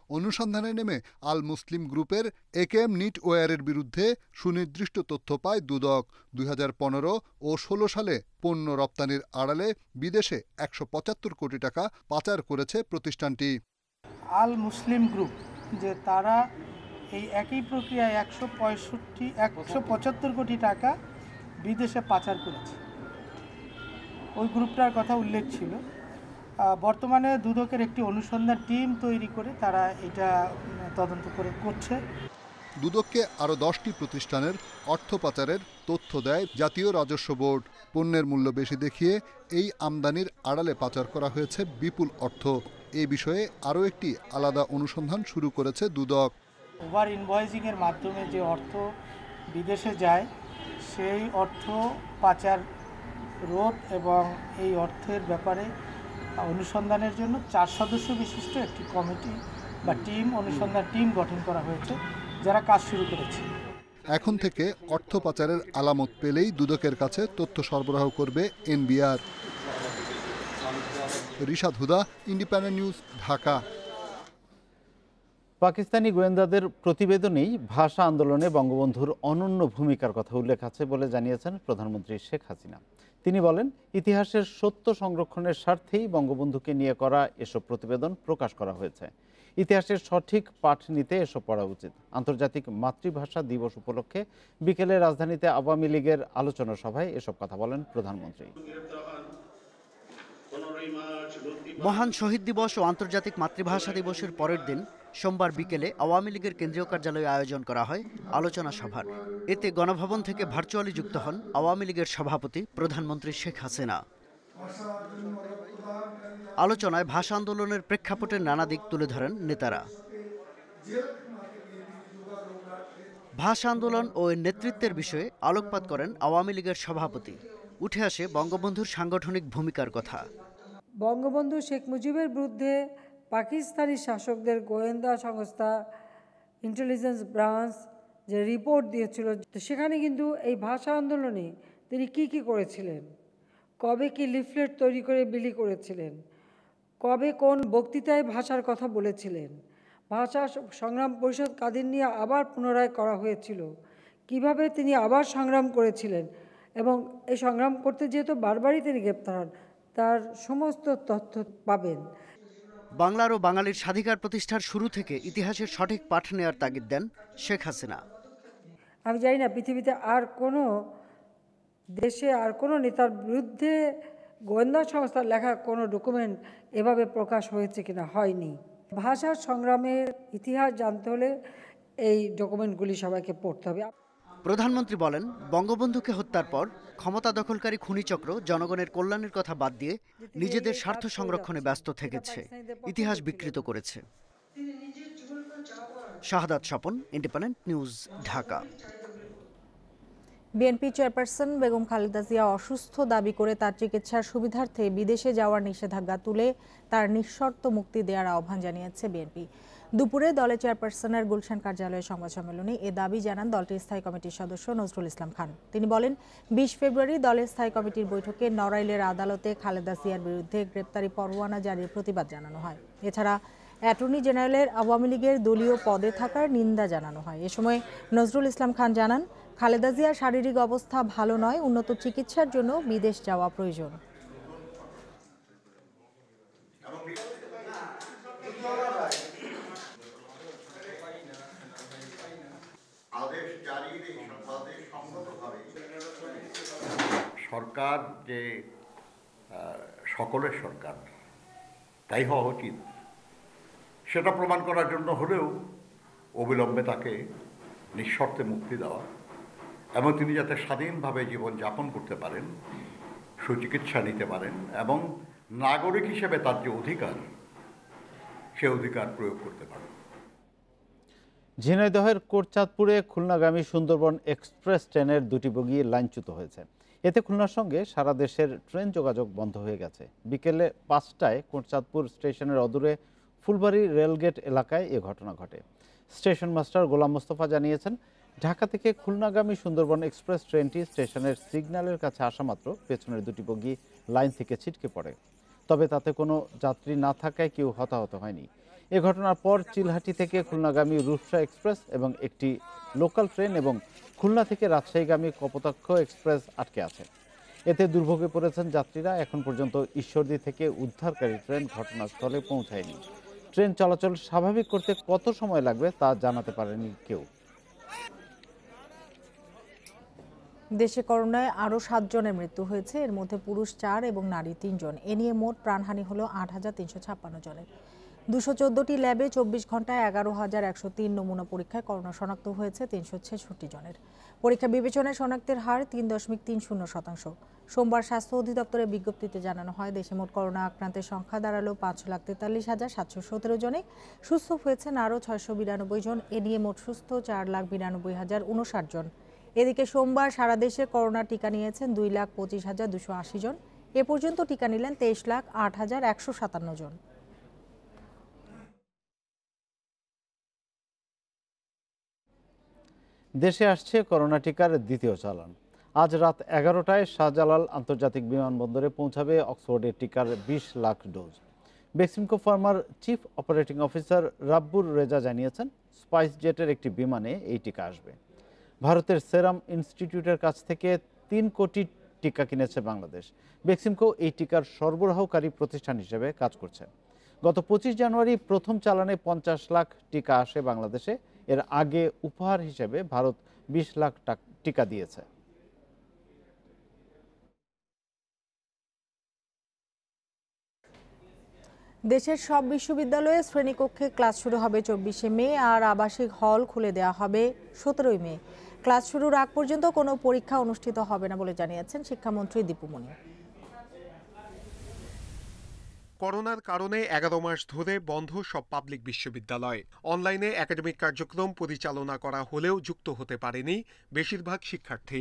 অনুসন্ধানে নেমে আল মুসলিম গ্রুপের একেএম নিটওয়্যারের বিরুদ্ধে সুনির্দিষ্ট তথ্য পায় দুদক। 2015 ও 16 সালে পণ্য রপ্তানির আড়ালে বিদেশে 175 কোটি টাকা পাচার করেছে প্রতিষ্ঠানটি। আল মুসলিম গ্রুপ যে তারা এই একই প্রক্রিয়ায় 175 কোটি টাকা বিদেশে পাচার করেছে, ওই গ্রুপটার কথা উল্লেখ ছিল। বর্তমানে দুদকের একটি অনুসন্ধান টিম তৈরি করে তারা এটা তদন্ত করছে। দুদককে আরও 10টি প্রতিষ্ঠানের অর্থ পাচারের তথ্য দেয় জাতীয় রাজস্ব বোর্ড। পণ্যের মূল্য বেশি দেখিয়ে এই আমদানির আড়ালে পাচার করা হয়েছে বিপুল অর্থ। এ বিষয়ে আরও একটি আলাদা অনুসন্ধান শুরু করেছে দুদক। ওভার ইনভয়েসিংয়ের মাধ্যমে যে অর্থ বিদেশে যায় সেই অর্থ পাচার রোধ এবং এই অর্থের ব্যাপারে অনুসন্ধানের জন্য 4 সদস্য বিশিষ্ট একটি কমিটি বা অনুসন্ধান টিম গঠন করা হয়েছে, যারা কাজ শুরু করেছে। এখন থেকে অর্থ পাচারের আলামত পেলেই দুদকের কাছে তথ্য সরবরাহ করবে এনবিআর। রিশাদ হুদা, ইন্ডিপেন্ডেন্ট নিউজ, ঢাকা। পাকিস্তানি গোয়েন্দাদের প্রতিবেদনেই ভাষা আন্দোলনে বঙ্গবন্ধুর অনন্য ভূমিকার কথা উল্লেখ আছে বলে জানিয়েছেন প্রধানমন্ত্রী শেখ হাসিনা। তিনি বলেন, ইতিহাসের সত্য সংরক্ষণের স্বার্থেই বঙ্গবন্ধুকে নিয়ে করা এসব প্রতিবেদন প্রকাশ করা হয়েছে। ইতিহাসের সঠিক পাঠ নিতে এসব পড়া উচিত। আন্তর্জাতিক মাতৃভাষা দিবস উপলক্ষে বিকেলে রাজধানীতে আওয়ামী লীগের আলোচনা সভায় এসব কথা বলেন প্রধানমন্ত্রী। মহান শহীদ দিবস ও আন্তর্জাতিক মাতৃভাষা দিবসের পরের দিন সোমবার বিকেলে আওয়ামী লীগের কেন্দ্রীয় কার্যালয়ে আয়োজন করা হয় আলোচনা সভার। এতে গণভবন থেকে ভার্চুয়ালি যুক্ত হন আওয়ামী লীগের সভাপতি প্রধানমন্ত্রী শেখ হাসিনা। আলোচনায় ভাষা আন্দোলনের প্রেক্ষাপটের নানা দিক তুলে ধরেন নেতারা। ভাষা আন্দোলন ও এর নেতৃত্বের বিষয়ে আলোকপাত করেন আওয়ামী লীগের সভাপতি। উঠে আসে বঙ্গবন্ধুর সাংগঠনিক ভূমিকার কথা। বঙ্গবন্ধু শেখ মুজিবের বিরুদ্ধে পাকিস্তানি শাসকদের গোয়েন্দা সংস্থা ইন্টেলিজেন্স ব্রাঞ্চ যে রিপোর্ট দিয়েছিল, সেখানে কিন্তু এই ভাষা আন্দোলনে তিনি কি করেছিলেন, কবে কি লিফলেট তৈরি করে বিলি করেছিলেন, কবে কোন বক্তৃতায় ভাষার কথা বলেছিলেন, ভাষা সংগ্রাম পরিষদ কাদের নিয়ে আবার পুনরায় করা হয়েছিল, কিভাবে তিনি আবার সংগ্রাম করেছিলেন এবং এই সংগ্রাম করতে যেহেতু বারবারই তিনি গ্রেপ্তার হন, তার সমস্ত তথ্য পাবেন। বাংলার ও বাঙালির স্বাধিকার প্রতিষ্ঠার শুরু থেকে ইতিহাসের সঠিক পাঠ নেওয়ার তাগিদ দেন শেখ হাসিনা। আমি জানি না পৃথিবীতে আর কোনো দেশে আর কোনো নেতার বিরুদ্ধে গোয়েন্দা সংস্থার লেখা কোনো ডকুমেন্ট এভাবে প্রকাশ হয়েছে কিনা, হয়নি। ভাষা সংগ্রামের ইতিহাস জানতে হলে এই ডকুমেন্টগুলি সবাইকে পড়তে হবে। প্রধানমন্ত্রী বলেন, বঙ্গবন্ধুকে হত্যার পর ক্ষমতা দখলকারী খুনিচক্র জনগণের কল্যাণের কথা বাদ দিয়ে নিজেদের স্বার্থ সংরক্ষণে ব্যস্ত থেকেছে, ইতিহাস বিকৃত করেছে। Shahadat Swapan, independent news, Dhaka. BNP chairperson Begum Khaleda Zia অসুস্থ দাবি করে তার চিকিৎসার সুবিধার্থে বিদেশে যাওয়ার নিষেধাজ্ঞা তুলে তার নিঃশর্ত মুক্তি দেওয়ার আহ্বান জানিয়েছে বিএনপি। দুপুরে দলের চেয়ারপারসনের গুলশান কার্যালয়ে সংবাদ সম্মেলনে এ দাবি জানান দলটির স্থায়ী কমিটির সদস্য নজরুল ইসলাম খান। তিনি বলেন, 20 ফেব্রুয়ারি দলের স্থায়ী কমিটির বৈঠকে নড়াইলের আদালতে খালেদা জিয়ার বিরুদ্ধে গ্রেপ্তারি পরোয়ানা জারির প্রতিবাদ জানানো হয়। এছাড়া অ্যাটর্নি জেনারেলের আওয়ামী লীগের দলীয় পদে থাকার নিন্দা জানানো হয়। এ সময় নজরুল ইসলাম খান জানান, খালেদা জিয়ার শারীরিক অবস্থা ভালো নয়, উন্নত চিকিৎসার জন্য বিদেশ যাওয়া প্রয়োজন। সরকার যে সকলের সরকার তাই হওয়া উচিত, সেটা প্রমাণ করার জন্য হলেও অবিলম্বে তাকে নিঃশর্তে মুক্তি দেওয়া এবং তিনি যাতে স্বাধীনভাবে জীবন যাপন করতে পারেন, সুচিকিৎসা নিতে পারেন এবং নাগরিক হিসেবে তার যে অধিকার, সে অধিকার প্রয়োগ করতে পারেন। ঝিনাইদহের কোটচাঁদপুরে খুলনাগামী সুন্দরবন এক্সপ্রেস ট্রেনের 2টি বগি লাইনচ্যুত হয়েছে। এতে খুলনার সঙ্গে সারা দেশের ট্রেন যোগাযোগ বন্ধ হয়ে গেছে। বিকেলে 5টায় কোটচাঁদপুর স্টেশনের অদূরে ফুলবাড়ি রেলগেট এলাকায় এ ঘটনা ঘটে। স্টেশন মাস্টার গোলাম মোস্তফা জানিয়েছেন, ঢাকা থেকে খুলনাগামী সুন্দরবন এক্সপ্রেস ট্রেনটি স্টেশনের সিগন্যালের কাছে আসা মাত্র পেছনের 2টি বগি লাইন থেকে ছিটকে পড়ে। তবে তাতে কোনো যাত্রী না থাকায় কেউ হতাহত হয়নি। এ ঘটনার পর চিলহাটি থেকে খুলনাগামী রূপসা এক্সপ্রেস এবং একটি লোকাল ট্রেন এবং খুলনা থেকে রাজশাহীগামী কপোতাক্ষ এক্সপ্রেস আটকে আছে। এতে দুর্ভোগে পড়েছেন যাত্রীরা। এখন পর্যন্ত ঈশ্বরদী থেকে উদ্ধারকারী ট্রেন ঘটনাস্থলে পৌঁছায়নি। ট্রেন চলাচল স্বাভাবিক করতে কত সময় লাগবে তা জানাতে পারেনি কেউ। দেশে করোনায় আরও 7 জনের মৃত্যু হয়েছে, এর মধ্যে পুরুষ 4 এবং নারী 3 জন। এ নিয়ে মোট প্রাণহানি হল 8,356 জনের। 214টি ল্যাবে 24 ঘন্টায় 11,103 নমুনা পরীক্ষায় করোনা শনাক্ত হয়েছে 366 জনের। পরীক্ষা বিবেচনায় শনাক্তের হার 3.30%। সোমবার স্বাস্থ্য অধিদপ্তরের বিজ্ঞপ্তিতে জানানো হয়, দেশে মোট করোনা আক্রান্তের সংখ্যা দাঁড়ালো 5,43,717 জনে। সুস্থ হয়েছেন আরও 692 জন। এ নিয়ে মোট সুস্থ 4,92,059 জন। এদিকে সোমবার সারা দেশে করোনা টিকা নিয়েছেন 2,25,280 জন। এ পর্যন্ত টিকা নিলেন 23,08,157 জন। দেশে আসছে করোনা টিকার দ্বিতীয় চালান। আজ রাত 11টায় শাহজালাল আন্তর্জাতিক বিমানবন্দরে পৌঁছাবে অক্সফোর্ডের টিকার 20 লাখ ডোজ। বেক্সিমকো ফার্মার chief operating officer Rabbur Reza জানিয়েছেন, স্পাইস জেটের একটি বিমানে এই টিকা আসবে। ভারতের সেরাম ইনস্টিটিউটের কাছ থেকে 3 কোটি টিকা কিনেছে বাংলাদেশ। বেক্সিমকো এই টিকার সরবরাহকারী প্রতিষ্ঠান হিসেবে কাজ করছে। গত 25 জানুয়ারি প্রথম চালানে 50 লাখ টিকা আসে বাংলাদেশে। এর আগে উপহার হিসেবে ভারত 20 লাখ টিকা দিয়েছে। দেশের সব বিশ্ববিদ্যালয়ে শ্রেণীকক্ষে ক্লাস শুরু হবে 24শে মে আর আবাসিক হল খুলে দেওয়া হবে 17ই মে। ক্লাস শুরুর আগ পর্যন্ত কোনো পরীক্ষা অনুষ্ঠিত হবে না বলে জানিয়েছেন শিক্ষামন্ত্রী দীপু মনি। করোনার কারণে 11 মাস ধরে বন্ধ সব পাবলিক বিশ্ববিদ্যালয়। অনলাইনে একাডেমিক কার্যক্রম পরিচালনা করা হলেও যুক্ত হতে পারেনি বেশিরভাগ শিক্ষার্থী।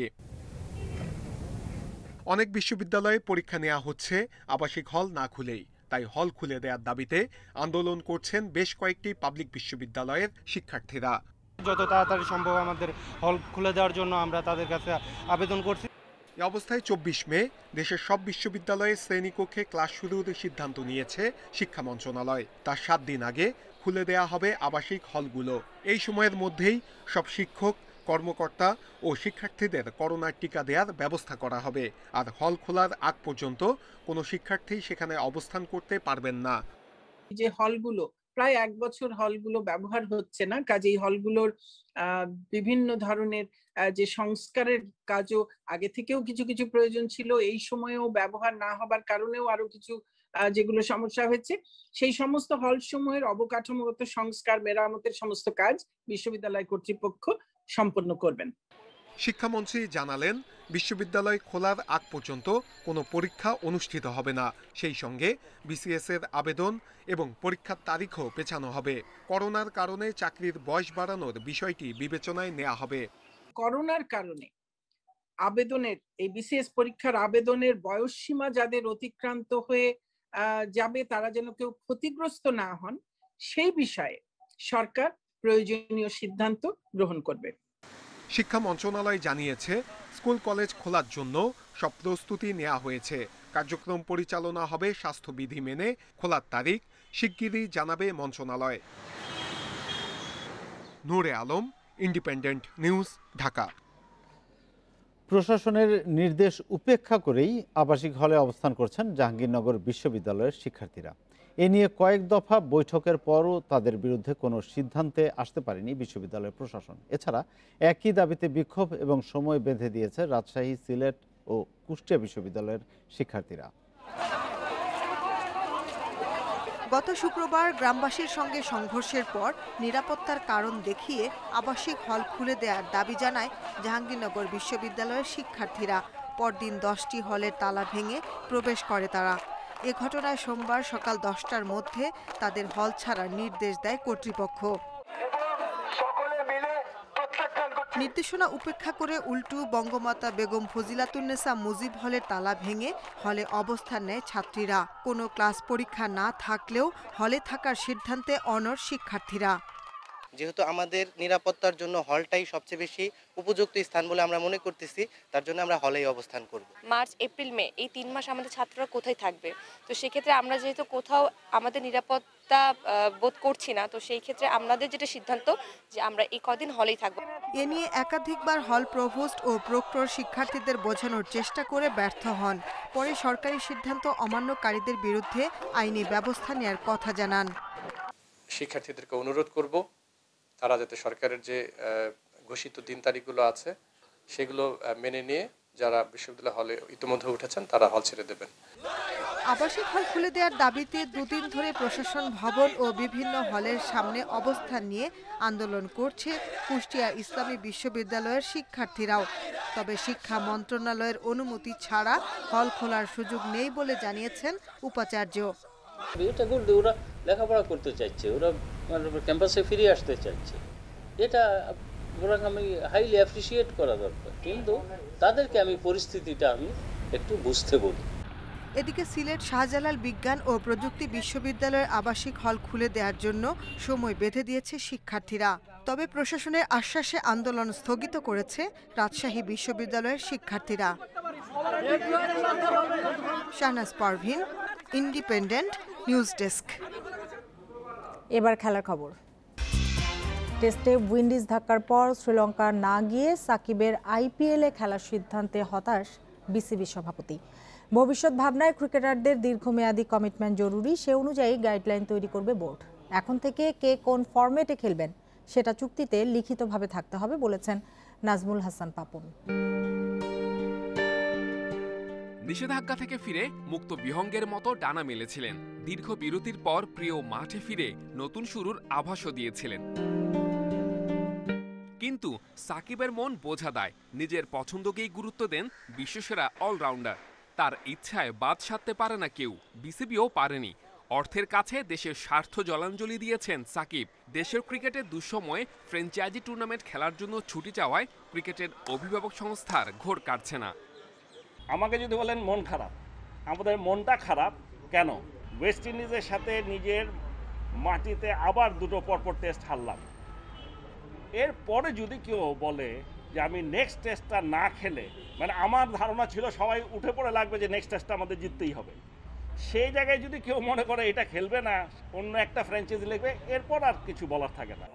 অনেক বিশ্ববিদ্যালয়ে পরীক্ষা নেওয়া হচ্ছে আবাসিক হল না খুলেই। তাই হল খুলে দেওয়ার দাবিতে আন্দোলন করছেন বেশ কয়েকটি পাবলিক বিশ্ববিদ্যালয়ের শিক্ষার্থীরা। যত তাড়াতাড়ি সম্ভব আমাদের হল খুলে দেওয়ার জন্য আমরা তাদের কাছে আবেদন করছি। এই অবস্থায় 24 মে দেশের সব বিশ্ববিদ্যালয়ে শ্রেণীকক্ষে ক্লাস শুরুর সিদ্ধান্ত নিয়েছে শিক্ষা মন্ত্রণালয়। তার 7 দিন আগে খুলে দেয়া হবে আবাসিক হলগুলো। এই সময়ের মধ্যেই সব শিক্ষক, কর্মকর্তা ও শিক্ষার্থীদের করোনার টিকা দেওয়ার ব্যবস্থা করা হবে। আর হল খোলার আগ পর্যন্ত কোনো শিক্ষার্থী সেখানে অবস্থান করতে পারবেন না। যে হলগুলো প্রায় 1 বছর হলগুলো ব্যবহার হচ্ছে না, কাজেই হলগুলোর বিভিন্ন ধরনের যে সংস্কারের কাজও আগে থেকেও কিছু কিছু প্রয়োজন ছিল, এই সময়েও ব্যবহার না হবার কারণেও আরো কিছু যেগুলো সমস্যা হয়েছে, সেই সমস্ত হল সমূহের অবকাঠামোগত সংস্কার, মেরামতের সমস্ত কাজ বিশ্ববিদ্যালয় কর্তৃপক্ষ সম্পন্ন করবেন। শিক্ষামন্ত্রী জানালেন, বিশ্ববিদ্যালয় খোলার আগ পর্যন্ত কোনো পরীক্ষা অনুষ্ঠিত হবে না। সেই সঙ্গে বিসিএস এর আবেদন এবং পরীক্ষার তারিখও পেছানো হবে। করোনার কারণে চাকরির বয়স বাড়ানোর বিষয়টি বিবেচনায় নেওয়া হবে। করোনার কারণে আবেদনের, এই বিসিএস পরীক্ষার আবেদনের বয়স সীমা যাদের অতিক্রান্ত হয়ে যাবে, তারা যেন কেউ ক্ষতিগ্রস্ত না হন, সেই বিষয়ে সরকার প্রয়োজনীয় সিদ্ধান্ত গ্রহণ করবে। শিক্ষা মন্ত্রণালয় জানিয়েছে, স্কুল কলেজ খোলার জন্য সব প্রস্তুতি নেওয়া হয়েছে। কার্যক্রম পরিচালনা হবে স্বাস্থ্যবিধি মেনে। খোলার তারিখ শিগগিরই জানাবে মন্ত্রণালয়। নূরে আলম, ইন্ডিপেন্ডেন্ট নিউজ, ঢাকা। প্রশাসনের নির্দেশ উপেক্ষা করেই আবাসিক হলে অবস্থান করছেন জাহাঙ্গীরনগর বিশ্ববিদ্যালয়ের শিক্ষার্থীরা। এ নিয়ে কয়েক দফা বৈঠকের পরও তাদের বিরুদ্ধে কোনো সিদ্ধান্তে আসতে পারেনি বিশ্ববিদ্যালয়ের প্রশাসন। এছাড়া একই দাবিতে বিক্ষোভ এবং সময় বেঁধে দিয়েছে রাজশাহী, সিলেট ও কুষ্টিয়া বিশ্ববিদ্যালয়ের শিক্ষার্থীরা। গত শুক্রবার গ্রামবাসীর সঙ্গে সংঘর্ষের পর নিরাপত্তার কারণ দেখিয়ে আবাসিক হল খুলে দেওয়ার দাবি জানায় জাহাঙ্গীরনগর বিশ্ববিদ্যালয়ের শিক্ষার্থীরা। পরদিন 10টি হলের তালা ভেঙে প্রবেশ করে তারা। এ ঘটনায় সোমবার সকাল 10টার মধ্যে তাদের হল ছাড়ার নির্দেশ দেয় কর্তৃপক্ষ। নির্দেশনা উপেক্ষা করে উল্টু বঙ্গমাতা বেগম ফজিলাতুন্নেসা মুজিব হলের তালা ভেঙে হলে অবস্থান নেয় ছাত্রীরা। কোনো ক্লাস পরীক্ষা না থাকলেও হলে থাকার সিদ্ধান্তে অনড় শিক্ষার্থীরা। যেহেতু আমাদের নিরাপত্তার জন্য হলটাই সবচেয়ে বেশি উপযুক্ত স্থান বলে আমরা মনে করতেছি, তার জন্য আমরা হলেই অবস্থান করব। মার্চ, এপ্রিল, মে এই 3 মাস আমাদের ছাত্ররা কোথায় থাকবে? তো সেক্ষেত্রে আমরা যেহেতু কোথাও আমাদের নিরাপত্তা বোধ করছি না, তো সেই ক্ষেত্রে আমাদের যেটা সিদ্ধান্ত যে আমরা এই কদিন হলেই থাকবো। এ নিয়ে একাধিকবার হল প্রভোস্ট ও প্রক্টর শিক্ষার্থীদের বোঝানোর চেষ্টা করে ব্যর্থ হন। পরে সরকারি সিদ্ধান্ত অমান্যকারীদের বিরুদ্ধে আইনি ব্যবস্থা নেওয়ার কথা জানান। শিক্ষার্থীদেরকে অনুরোধ করব তারা যাতে সরকারের যে ঘোষিত দিন তারিখগুলো আছে সেগুলো মেনে নিয়ে যারা বিশ্ববিদ্যালয় হলে ইতিমধ্যে উঠেছেন তারা হল ছেড়ে দেবেন। আবাসিক হল খুলে দেওয়ার দাবিতে 2 দিন ধরে প্রশাসন ভবন ও বিভিন্ন হলের সামনে অবস্থান নিয়ে আন্দোলন করছে কুষ্টিয়া ইসলামী বিশ্ববিদ্যালয়ের শিক্ষার্থীরাও। তবে শিক্ষা মন্ত্রণালয়ের অনুমতি ছাড়া হল খোলার সুযোগ নেই বলে জানিয়েছেন উপাচার্য। ওরা লেখাপড়া করতে চাইছে, ওরা ক্যাম্পাসে ফিরে আসতে চাইছে, এটা ওরা আমি হাইলি অ্যাপ্রিসিয়েট করা দরকার, কিন্তু তাদেরকে আমি পরিস্থিতিটা আমি একটু বুঝতে বলি। এদিকে সিলেট শাহজালাল বিজ্ঞান ও প্রযুক্তি বিশ্ববিদ্যালয়ের আবাসিক হল খুলে দেওয়ার জন্য সময় বেঁধে দিয়েছে শিক্ষার্থীরা। তবে প্রশাসনের আশ্বাসে আন্দোলন স্থগিত করেছে রাজশাহী বিশ্ববিদ্যালয়ের শিক্ষার্থীরা। Shahnaz Parvin, independent news desk. এবার খেলার খবর। টেস্টে উইন্ডিজ ধাক্কার পর শ্রীলঙ্কা না গিয়ে সাকিবের আইপিএলে খেলার সিদ্ধান্তে হতাশ বিসিবি সভাপতি। ভবিষ্যৎ ভাবনায় ক্রিকেটারদের দীর্ঘমেয়াদী কমিটমেন্ট জরুরি, সে অনুযায়ী গাইডলাইন তৈরি করবে বোর্ড। এখন থেকে কে কোন ফরম্যাটে খেলবেন সেটা চুক্তিতে লিখিতভাবে থাকতে হবে বলেছেন নাজমুল হাসান পাপন। নিষেধাজ্ঞা থেকে ফিরে মুক্ত বিহঙ্গের মতো ডানা মেলেছিলেন। দীর্ঘ বিরতির পর প্রিয় মাঠে ফিরে নতুন শুরুর আভাসও দিয়েছিলেন। কিন্তু সাকিবের মন বোঝা দেয়, নিজের পছন্দকেই গুরুত্ব দেন বিশ্বসেরা অলরাউন্ডার। তার ইচ্ছায় বাদ সাধতে পারে না কেউ, বিসিবিও পারেনি। অর্থের কাছে দেশের স্বার্থ জলাঞ্জলি দিয়েছেন সাকিব। দেশের ক্রিকেটের দুঃসময়ে ফ্র্যাঞ্চাইজি টুর্নামেন্ট খেলার জন্য ছুটি চাওয়ায় ক্রিকেটের অভিভাবক সংস্থার ঘোর কাটছে না। আমাকে যদি বলেন মন খারাপ, আমাদের মনটা খারাপ কেন? ওয়েস্ট ইন্ডিজের সাথে নিজের মাটিতে আবার 2টো পরপর টেস্ট হারলাম। এরপরে যদি কেউ বলে যে আমি নেক্সট টেস্টটা না খেলে, মানে আমার ধারণা ছিল সবাই উঠে পড়ে লাগবে যে নেক্সট টেস্টটা আমাদের জিততেই হবে। সেই জায়গায় যদি কেউ মনে করে এটা খেলবে না, অন্য একটা ফ্র্যাঞ্চাইজি লিখবে, এরপর আর কিছু বলার থাকে না।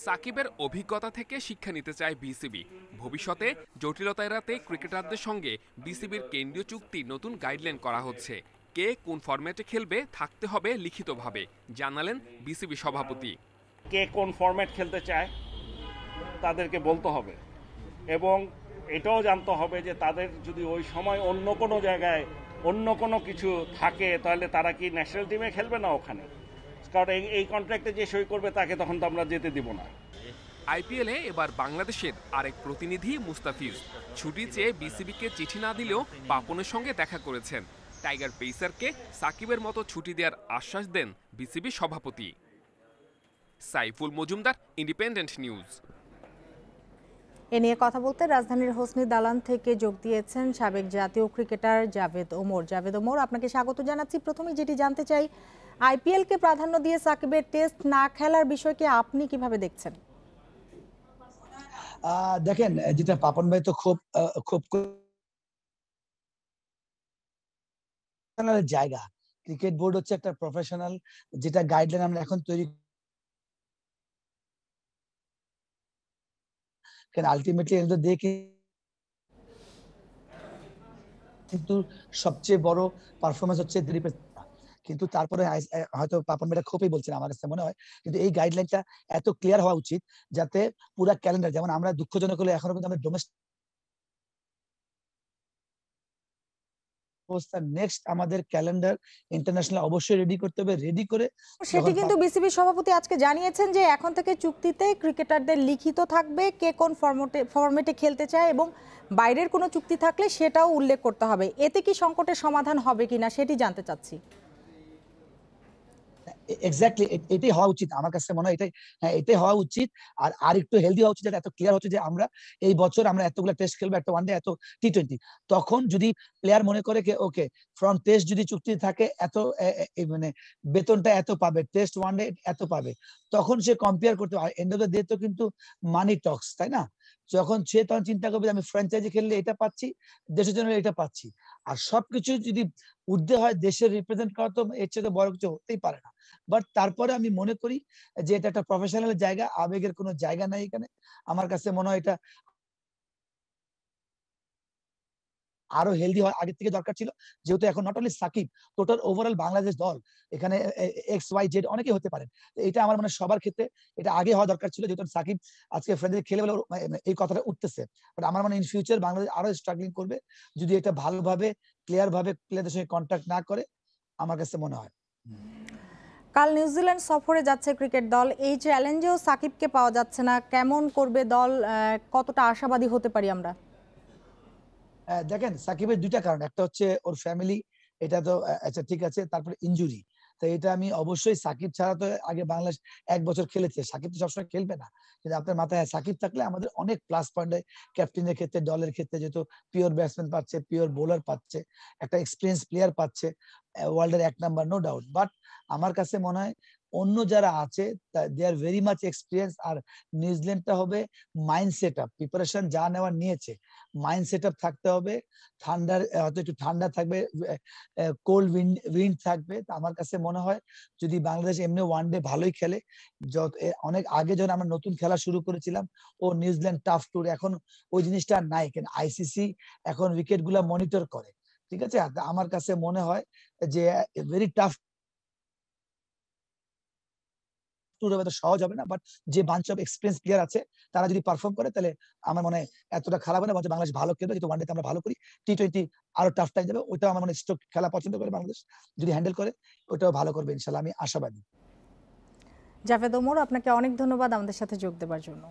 সাকিবের অভিজ্ঞতা থেকে শিক্ষা নিতে চায় বিসিবি। ভবিষ্যতে জটিলতা এড়াতে ক্রিকেটারদের সঙ্গে বিসিবির কেন্দ্রীয় চুক্তি নতুন গাইডলাইন করা হচ্ছে। কে কোন ফরম্যাটে খেলবে থাকতে হবে লিখিতভাবে, জানালেন বিসিবি সভাপতি। কে কোন ফরম্যাট খেলতে চায় তাদেরকে বলতে হবে, এবং এটাও জানতে হবে যে তাদের যদি ওই সময় অন্য কোনো জায়গায় অন্য কোনো কিছু থাকে, তাহলে তারা কি ন্যাশনাল টিমে খেলবে না ওখানে, কারণ এই কন্ট্রাক্টে যে সই করবে তাকে তখন তো আমরা যেতে দিব না। আইপিএলে এবার বাংলাদেশের আরেক প্রতিনিধি মুস্তাফিজ ছুটি চেয়ে বিসিবিকে চিঠি না দিলেও পাপনের সঙ্গে দেখা করেছেন। টাইগার পেসারকে সাকিবের মতো ছুটি দেওয়ার আশ্বাস দেন বিসিবি সভাপতি। Saiful Majumder, independent news. এ নিয়ে কথা বলতে রাজধানীর হোসনি দালান থেকে যোগ দিয়েছেন সাবেক জাতীয় ক্রিকেটার জাভেদ ওমর। জাভেদ ওমর, আপনাকে স্বাগত জানাচ্ছি। প্রথমে যেটি জানতে চাই, আইপিএলকে প্রাধান্য দিয়ে সাকিবের টেস্ট না খেলার বিষয়কে আপনি কিভাবে দেখছেন? দেখেন, যেটা পাপন ভাই তো খুব জায়গা, ক্রিকেট বোর্ড হচ্ছে একটা প্রফেশনাল, যেটা গাইডলাইন আমরা এখন তৈরি, আলটিমেটলি দেখে কিন্তু সবচেয়ে বড় পারফরমেন্স হচ্ছে দিলীপের, কিন্তু তারপরে হয়তো পাপন ভাইটা খুবই বলছেন, আমার কাছে মনে হয় কিন্তু এই গাইডলাইনটা এত ক্লিয়ার হওয়া উচিত যাতে পুরো ক্যালেন্ডার, যেমন আমরা দুঃখজনক হলে এখনো কিন্তু আমরা ডোমেস্টিক অবস্থা, নেক্সট আমাদের ক্যালেন্ডার ইন্টারন্যাশনাল অবশ্যই রেডি করতে হবে, রেডি করে সেটি কিন্তু বিসিবি সভাপতি আজকে জানিয়েছেন যে এখন থেকে চুক্তিতে ক্রিকেটারদের লিখিত থাকবে কে কোন ফরম্যাটে খেলতে চায়, এবং বাইরের কোনো চুক্তি থাকলে সেটাও উল্লেখ করতে হবে। এতে কি সংকটের সমাধান হবে কিনা সেটি জানতে চাচ্ছি। এক্স্যাক্টলি এটাই হওয়া উচিত, আমার কাছে মনে হয় এটাই হওয়া উচিত। আর একটু হেলদি হওয়া উচিত, এত ক্লিয়ার হচ্ছে যে আমরা এই বছর আমরা এতগুলো টেস্ট খেলবো, একটা ওয়ানডে, এত টি20। তখন যদি প্লেয়ার মনে করে যে ওকে ফ্রম টেস্ট যদি চুক্তি থাকে এত মানে বেতনটা এত পাবে, টেস্ট ওয়ানডে এত পাবে, তখন সে কম্পেয়ার করতে পারে। এন্ড অফ দ্য ডে তো কিন্তু মানি টক্স, তাই না? যখন সে তখন চিন্তা করবে আমি ফ্র্যাঞ্চাইজি খেললে এটা পাচ্ছি, দেশের জন্য এটা পাচ্ছি, আর সবকিছু যদি ঊর্ধ্বে হয় দেশের রিপ্রেজেন্ট করা, তো এর চেয়ে বড় কিছু হতেই পারে না। বাট তারপরে আমি মনে করি যে এটা একটা প্রফেশনাল জায়গা, আবেগের কোনো জায়গা নাই এখানে। আমার কাছে মনে হয় এটা আরো হেলদি হয় আগের থেকে দরকার ছিল, যেহেতু এখন not only Shakib, total overall Bangladesh দল, এখানে XYZ অনেকে হতে পারেন। এটা আমার মনে সবার ক্ষেত্রে এটা আগে হওয়া দরকার ছিল, যেহেতু সাকিব আজকে ফ্রেন্ডে খেলে বলে এই কথাটা উঠতেছে। বাট আমার মনে ইন ফিউচার বাংলাদেশ আরো স্ট্রাগলিং করবে যদি এটা ভালোভাবে ক্লিয়ার ভাবে প্লেয়ারদের সঙ্গে কন্ট্যাক্ট না করে, আমার কাছে মনে হয়। কাল নিউজিল্যান্ড সফরে যাচ্ছে ক্রিকেট দল, এই চ্যালেঞ্জেও সাকিবকে পাওয়া যাচ্ছে না, কেমন করবে দল, কতটা আশাবাদী হতে পারি আমরা? দেখেন, সাকিবের দুইটা কারণ, একটা হচ্ছে ওর ফ্যামিলি, এটা তো আচ্ছা ঠিক আছে, তারপরে ইনজুরি। তো এটা আমি অবশ্যই, সাকিব ছাড়া তো আগে বাংলাদেশ 1 বছর খেলেছে, সাকিব তো সবসময় খেলবে না, কিন্তু আপনার মাথায় সাকিব থাকলে আমাদের অনেক প্লাস পয়েন্ট হয় ক্যাপ্টেনের ক্ষেত্রে, দলের ক্ষেত্রে, যেহেতু পিওর ব্যাটসম্যান পাচ্ছে, পিওর বোলার পাচ্ছে, একটা এক্সপিরিয়েন্স প্লেয়ার পাচ্ছে, ওয়ার্ল্ডের 1 নাম্বার, নো ডাউট। বাট আমার কাছে মনে হয় অন্য যারা আছে দে আর ভেরি মাচ এক্সপিরিয়েন্স। আর নিউজিল্যান্ডটা হবে মাইন্ড সেট আপ, প্রিপারেশন যা নেওয়ার নিয়েছে, মাইন্ড সেট আপ থাকতে হবে, ঠান্ডার হয়তো একটু ঠান্ডা থাকবে, কোল্ড উইন্ড থাকবে। আমার কাছে মনে হয় যদি বাংলাদেশ এমনি ওয়ানডে ভালোই খেলে, অনেক আগে যখন আমরা নতুন খেলা শুরু করেছিলাম ও নিউজিল্যান্ড টাফ ট্যুর, এখন ওই জিনিসটা নাই, কেন আইসিসি এখন উইকেট গুলা মনিটর করে, ঠিক আছে? আমার কাছে মনে হয় যে ভেরি টাফ সহজ হবে না, বাট যে বাঞ্চ অফ এক্সপিরিয়েন্স প্লেয়ার আছে তারা যদি পারফর্ম করে, তাহলে আমার মনে হয় এতটা খারাপ হবে না। বাংলাদেশ ভালো খেলবে, যেহেতু ওয়ানডেতে আমরা ভালো করি, টি20 আরো টাফ টাইম যাবে, ওইটাও আমার মনে হয় স্ট্রোক খেলা পছন্দ করে বাংলাদেশ, যদি হ্যান্ডেল করে ওইটাও ভালো করবে ইনশাল্লাহ, আমি আশাবাদী। জাভেদ ওমর, আপনাকে অনেক ধন্যবাদ আমাদের সাথে যোগ দেওয়ার জন্য।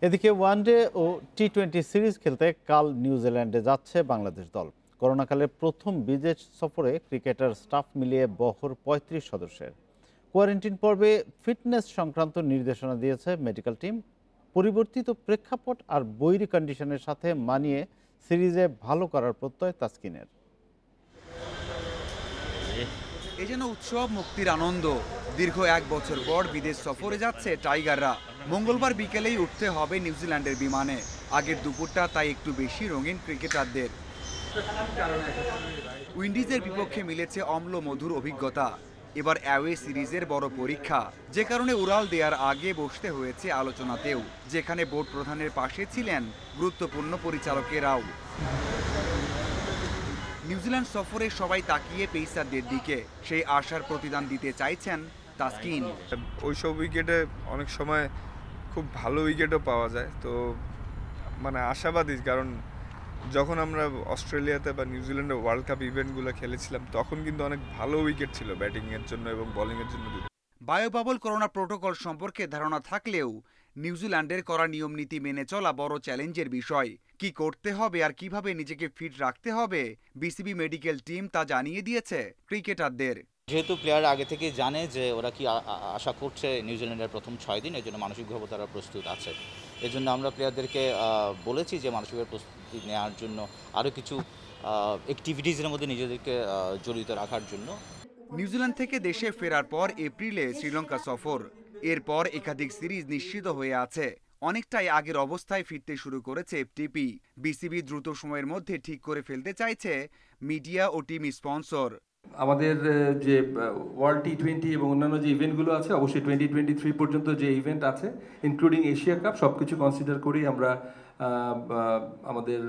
এদিকে ওয়ানডে ও টি20 সিরিজ খেলতে কাল নিউজিল্যান্ডে যাচ্ছে বাংলাদেশ দল। করোনাকালের প্রথম বিদেশ সফরে ক্রিকেটার স্টাফ মিলিয়ে বহর 35 সদস্যের। কোয়ারেন্টিন পর্বে ফিটনেস সংক্রান্ত নির্দেশনা দিয়েছে মেডিকেল টিম। পরিবর্তিত প্রেক্ষাপট আর বৈরী কন্ডিশনের সাথে মানিয়ে সিরিজে ভালো করার প্রত্যয় তাসকিনের। এ যেন উৎসব, মুক্তির আনন্দ। দীর্ঘ 1 বছর পর বিদেশ সফরে যাচ্ছে টাইগাররা। মঙ্গলবার বিকেলেই উঠতে হবে নিউজিল্যান্ডের বিমানে। আগের দুপুরটা তাই একটু বেশি রঙিন ক্রিকেটারদের। উইন্ডিজের বিপক্ষে মিলেছে অম্ল মধুর অভিজ্ঞতা। এবার অ্যাওয়ে সিরিজের বড় পরীক্ষা, যে কারণে উড়াল দেওয়ার আগে বসতে হয়েছে আলোচনাতেও, যেখানে বোর্ড প্রধানের পাশে ছিলেন গুরুত্বপূর্ণ পরিচালকেরাও। নিউজিল্যান্ড সফরে সবাই তাকিয়ে পেসারদের দিকে, সেই আশার প্রতিদান দিতে চাইছেন তাসকিন। ওইসব উইকেটে অনেক সময় খুব ভালো উইকেটও পাওয়া যায়, তো মানে আশাবাদী, কারণ যখন আমরা অস্ট্রেলিয়াতে বা নিউজিল্যান্ডে ওয়ার্ল্ড কাপ ইভেন্টগুলো খেলেছিলাম তখন কিন্তু অনেক ভালো উইকেট ছিল ব্যাটিংয়ের জন্য এবং বোলিংয়ের জন্য। বায়োবাবল করোনা প্রোটোকল সম্পর্কে ধারণা থাকলেও নিউজিল্যান্ডের করা নিয়ম নীতি মেনে চলা বড় চ্যালেঞ্জের বিষয়। কি করতে হবে আর কিভাবে নিজেকে ফিট রাখতে হবে, বিসিবি মেডিকেল টিম তা জানিয়ে দিয়েছে ক্রিকেটারদের। যেহেতু প্লেয়ার আগে থেকে জানে যে ওরা কি আশা করছে নিউজিল্যান্ডের প্রথম 6 দিন, এর জন্য মানসিকভাবে তারা প্রস্তুত আছে। এজন্য আমরা প্লেয়ারদেরকে বলেছি যে মানসিক প্রস্তুতি নেওয়ার জন্য আরও কিছু অ্যাক্টিভিটিজের মধ্যে নিজেদেরকে জড়িত রাখার জন্য। নিউজিল্যান্ড থেকে দেশে ফেরার পর এপ্রিলে শ্রীলঙ্কা সফর, এরপর একাধিক সিরিজ নিশ্চিত হয়ে আছে। অনেকটাই আগের অবস্থায় ফিরতে শুরু করেছে এফটিপি। বিসিবি দ্রুত সময়ের মধ্যে ঠিক করে ফেলতে চাইছে মিডিয়া ও টিম স্পন্সর। আমাদের যে ওয়ার্ল্ড টি20 এবং অন্যান্য যে ইভেন্টগুলো আছে, অবশ্যই 2023 পর্যন্ত যে ইভেন্ট আছে ইনক্লুডিং এশিয়া কাপ, সবকিছু কনসিডার করেই আমরা আমাদের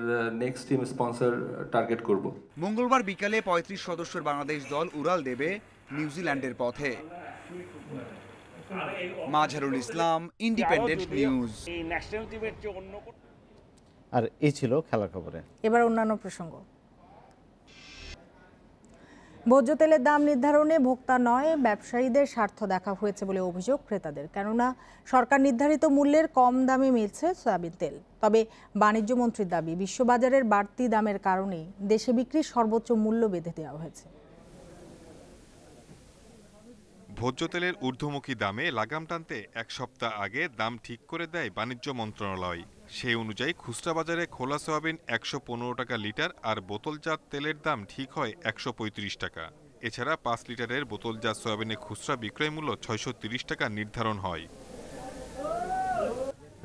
নেক্সট টিম স্পন্সর টার্গেট করব। মঙ্গলবার বিকালে 35 সদস্যের বাংলাদেশ দল উড়াল দেবে নিউজিল্যান্ডের পথে। মাঝারুল ইসলাম, ইন্ডিপেন্ডেন্ট নিউজ। আর এই ছিল খেলার খবরে। এবার অন্যান্য প্রসঙ্গ। ভোজ্য তেলের দাম নির্ধারণে ভোক্তা নয় ব্যবসায়ীদের স্বার্থ দেখা হয়েছে বলে অভিযোগ ক্রেতাদের, কেননা সরকার নির্ধারিত মূল্যের কম দামে মিলছে সয়াবিন তেল। তবে বাণিজ্য মন্ত্রীর দাবি, বিশ্ববাজারের বাড়তি দামের কারণে দেশে বিক্রির সর্বোচ্চ মূল্য বেঁধে দেওয়া হয়েছে। ভোজ্য তেলের ঊর্ধ্বমুখী দামে লাগাম টানতে এক সপ্তাহ আগে দাম ঠিক করে দেয় বাণিজ্য মন্ত্রণালয়। সেই অনুযায়ী খুচরা বাজারে খোলা সয়াবিন 115 টাকা লিটার আর বোতলজাত তেলের দাম ঠিক হয় 135 টাকা। এছাড়া 5 লিটারের বোতলজাত সয়াবিনের খুচরা বিক্রয় মূল্য 630 টাকা নির্ধারণ হয়।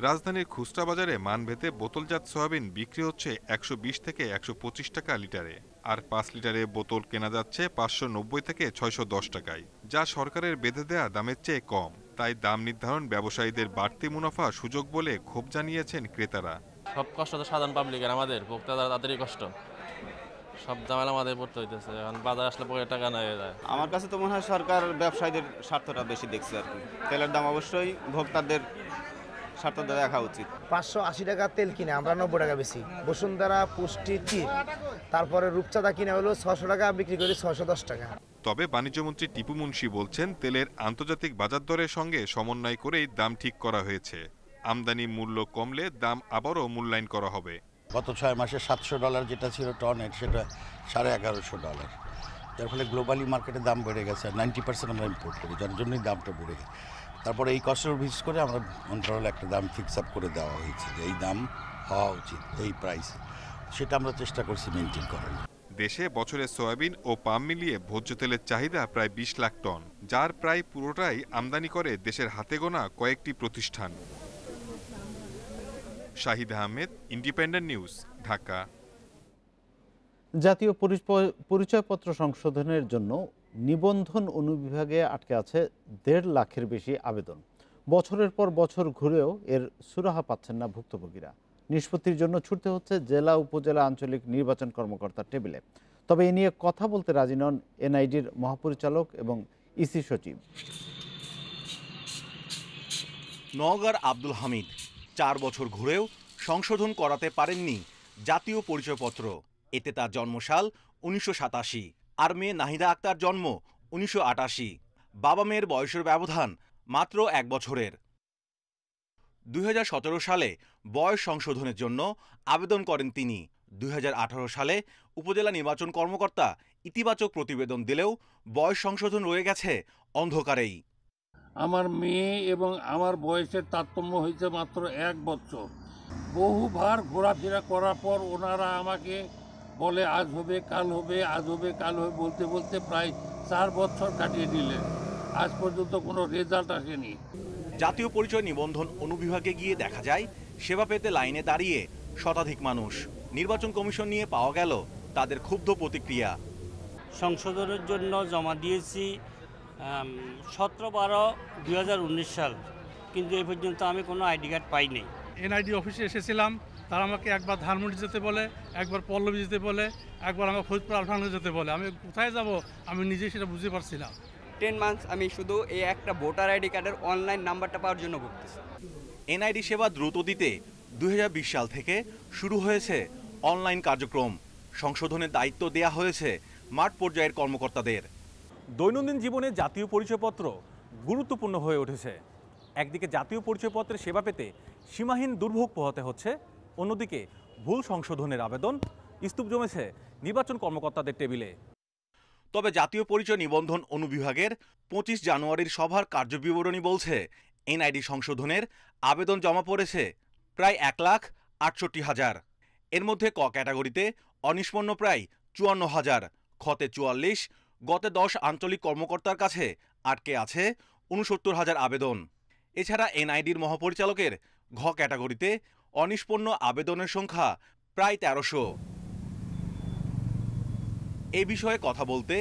রাজধানীর খুচরা বাজারে মানভেদে বোতলজাত সয়াবিন বিক্রি হচ্ছে 120 থেকে 125 টাকা লিটারে, আর 5 লিটারে বোতল কেনা যাচ্ছে 590 থেকে 610 টাকায়, যা সরকারের বেঁধে দেয়া দামের চেয়ে কম। তাই দাম নির্ধারণ ব্যবসায়ীদের বাড়তি মুনাফা সুযোগ বলে ক্ষোভ জানিয়েছেন ক্রেতারা। সব কষ্ট তো সাধারণ পাবলিকের, আমাদের ভোক্তারা তাদেরই কষ্ট, সব ঝামেলা আমাদের পড়তে হইতেছে। এখন বাজার আসলে পরে টাকা না হয়ে যায়। আমার কাছে তো মনে হয় সরকার ব্যবসায়ীদের স্বার্থটা বেশি দেখছে আর কি। তেলের দাম অবশ্যই ভোক্তাদের স্বার্থ দেখা উচিত। 580 টাকা তেল কিনে আমরা 90 টাকা বেশি। বসুন্ধরা, পুষ্টি, চিট, তারপরে রূপচাঁদা কিনে হলো 600 টাকা, বিক্রি করি 610 টাকা। তবে বাণিজ্যমন্ত্রী টিপু মুন্সি বলছেন, তেলের আন্তর্জাতিক বাজার দরের সঙ্গে সমন্বয় করেই দাম ঠিক করা হয়েছে। আমদানি মূল্য কমলে দাম আবারও মূল্যায়ন করা হবে। গত 6 মাসে $700 যেটা ছিল টনের, সেটা $1150, যার ফলে গ্লোবালি মার্কেটে দাম বেড়ে গেছে। 90% আমরা ইম্পোর্ট করি, যার জন্যই দামটা বেড়ে গেছে। তারপরে এই কষ্টের ভিত্তি করে আমরা মন্ত্রণালয়ে একটা দাম ফিক্স আপ করে দেওয়া হয়েছে যে এই দাম হওয়া উচিত, এই প্রাইস, সেটা আমরা চেষ্টা করছি মেনটেন করার। দেশে বছরে সয়াবিন ও পাম মিলিয়ে ভোজ্য তেলের চাহিদা প্রায় 20 লাখ টন, যার প্রায় পুরোটাই আমদানি করে দেশের হাতে গোনা কয়েকটি প্রতিষ্ঠান। Shahid Ahmed, independent news, Dhaka. জাতীয় পরিচয়পত্র সংশোধনের জন্য নিবন্ধন অনুবিভাগে আটকে আছে 1.5 লাখের বেশি আবেদন। বছরের পর বছর ঘুরেও এর সুরাহা পাচ্ছেন না ভুক্তভোগীরা। নিষ্পত্তির জন্য ছুটতে হচ্ছে জেলা, উপজেলা, আঞ্চলিক নির্বাচন কর্মকর্তার টেবিলে। তবে এ নিয়ে কথা বলতে রাজি নন এনআইডির মহাপরিচালক এবং ইসি সচিব। নওগাঁর আব্দুল হামিদ 4 বছর ঘুরেও সংশোধন করাতে পারেননি জাতীয় পরিচয়পত্র। এতে তার জন্মসাল 1987, আর মেয়ে নাহিদা আক্তার জন্ম 1988। বাবা মেয়ের বয়সের ব্যবধান মাত্র 1 বছরের। 2017 সালে বয়স সংশোধনের জন্য আবেদন করেন তিনি। 2018 সালে উপজেলা নির্বাচন কর্মকর্তা ইতিবাচক প্রতিবেদন দিলেও বয়স সংশোধন রয়ে গেছে অন্ধকারেই। আমার মেয়ে এবং আমার বয়সের তারতম্য হয়েছে মাত্র 1 বছর। বহুবার ঘোরাফেরা করার পর ওনারা আমাকে বলে আজ হবে কাল হবে, আজ হবে কাল হবে বলতে বলতে প্রায় 4 বছর কাটিয়ে দিলেন। আজ পর্যন্ত কোনো রেজাল্ট আসেনি। জাতীয় পরিচয় নিবন্ধন অনুবিভাগে গিয়ে দেখা যায় সেবা পেতে লাইনে দাঁড়িয়ে শতাধিক মানুষ। নির্বাচন কমিশন নিয়ে পাওয়া গেল তাদের ক্ষুব্ধ প্রতিক্রিয়া। সংশোধনের জন্য জমা দিয়েছি 17/12/2019 সাল, কিন্তু এ পর্যন্ত আমি কোনো আইডি কার্ড পাইনি। এনআইডি অফিসে এসেছিলাম, তারা আমাকে একবার ধানমন্ডি যেতে বলে, একবার পল্লবী যেতে বলে, একবার আমার ফরিদপুর আলফানগর যেতে বলে। আমি কোথায় যাব আমি নিজেই সেটা বুঝতে পারছি না। 10 মান্থস আমি শুধু এই একটা ভোটার আইডি কার্ডের অনলাইন নাম্বারটা পাওয়ার জন্য ভুগতেছি। এনআইডি সেবা দ্রুত দিতে 2020 সাল থেকে শুরু হয়েছে অনলাইন কার্যক্রম। সংশোধনের দায়িত্ব দেয়া হয়েছে মাঠ পর্যায়ের কর্মকর্তাদের। দৈনন্দিন জীবনে জাতীয় পরিচয়পত্র গুরুত্বপূর্ণ হয়ে উঠেছে। একদিকে জাতীয় পরিচয়পত্রের সেবা পেতে সীমাহীন দুর্ভোগ পোহাতে হচ্ছে, অন্যদিকে ভুল সংশোধনের আবেদন স্তূপ জমেছে নির্বাচন কর্মকর্তাদের টেবিলে। তবে জাতীয় পরিচয় নিবন্ধন অনুবিভাগের 25 জানুয়ারির সভার কার্যবিবরণী বলছে এনআইডি সংশোধনের আবেদন জমা পড়েছে প্রায় 1,68,000। এর মধ্যে ক ক্যাটাগরিতে অনিষ্পন্ন প্রায় 54,000, খতে 44, গতে 10 আঞ্চলিক কর্মকর্তার কাছে আটকে আছে 69,000 আবেদন। এছাড়া এনআইডির মহাপরিচালকের ঘ ক্যাটাগরিতে অনিষ্পন্ন আবেদনের সংখ্যা প্রায় 1300। এ বিষয়ে কথা বলতে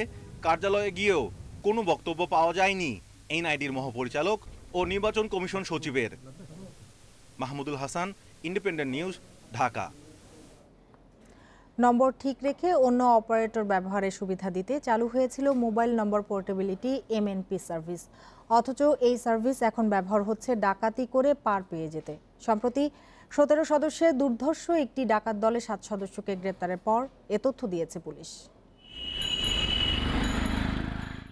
কার্যালয়ে গিয়েও কোনো বক্তব্য পাওয়া যায়নি এনআইডির মহাপরিচালক ও নির্বাচন কমিশন সচিবের। Mahmudul Hasan, independent news, Dhaka. Number ঠিক রেখে অন্য অপারেটর ব্যবহারের সুবিধা দিতে চালু হয়েছিল mobile number portability MNP service. অথচ এই সার্ভিস এখন ব্যবহার হচ্ছে ডাকাতি করে পার পেয়ে যেতে। সম্প্রতি 17 সদস্যের দুর্ধর্ষ একটি ডাকাত দলে 7 সদস্যকে গ্রেপ্তারের পর এ তথ্য দিয়েছে পুলিশ।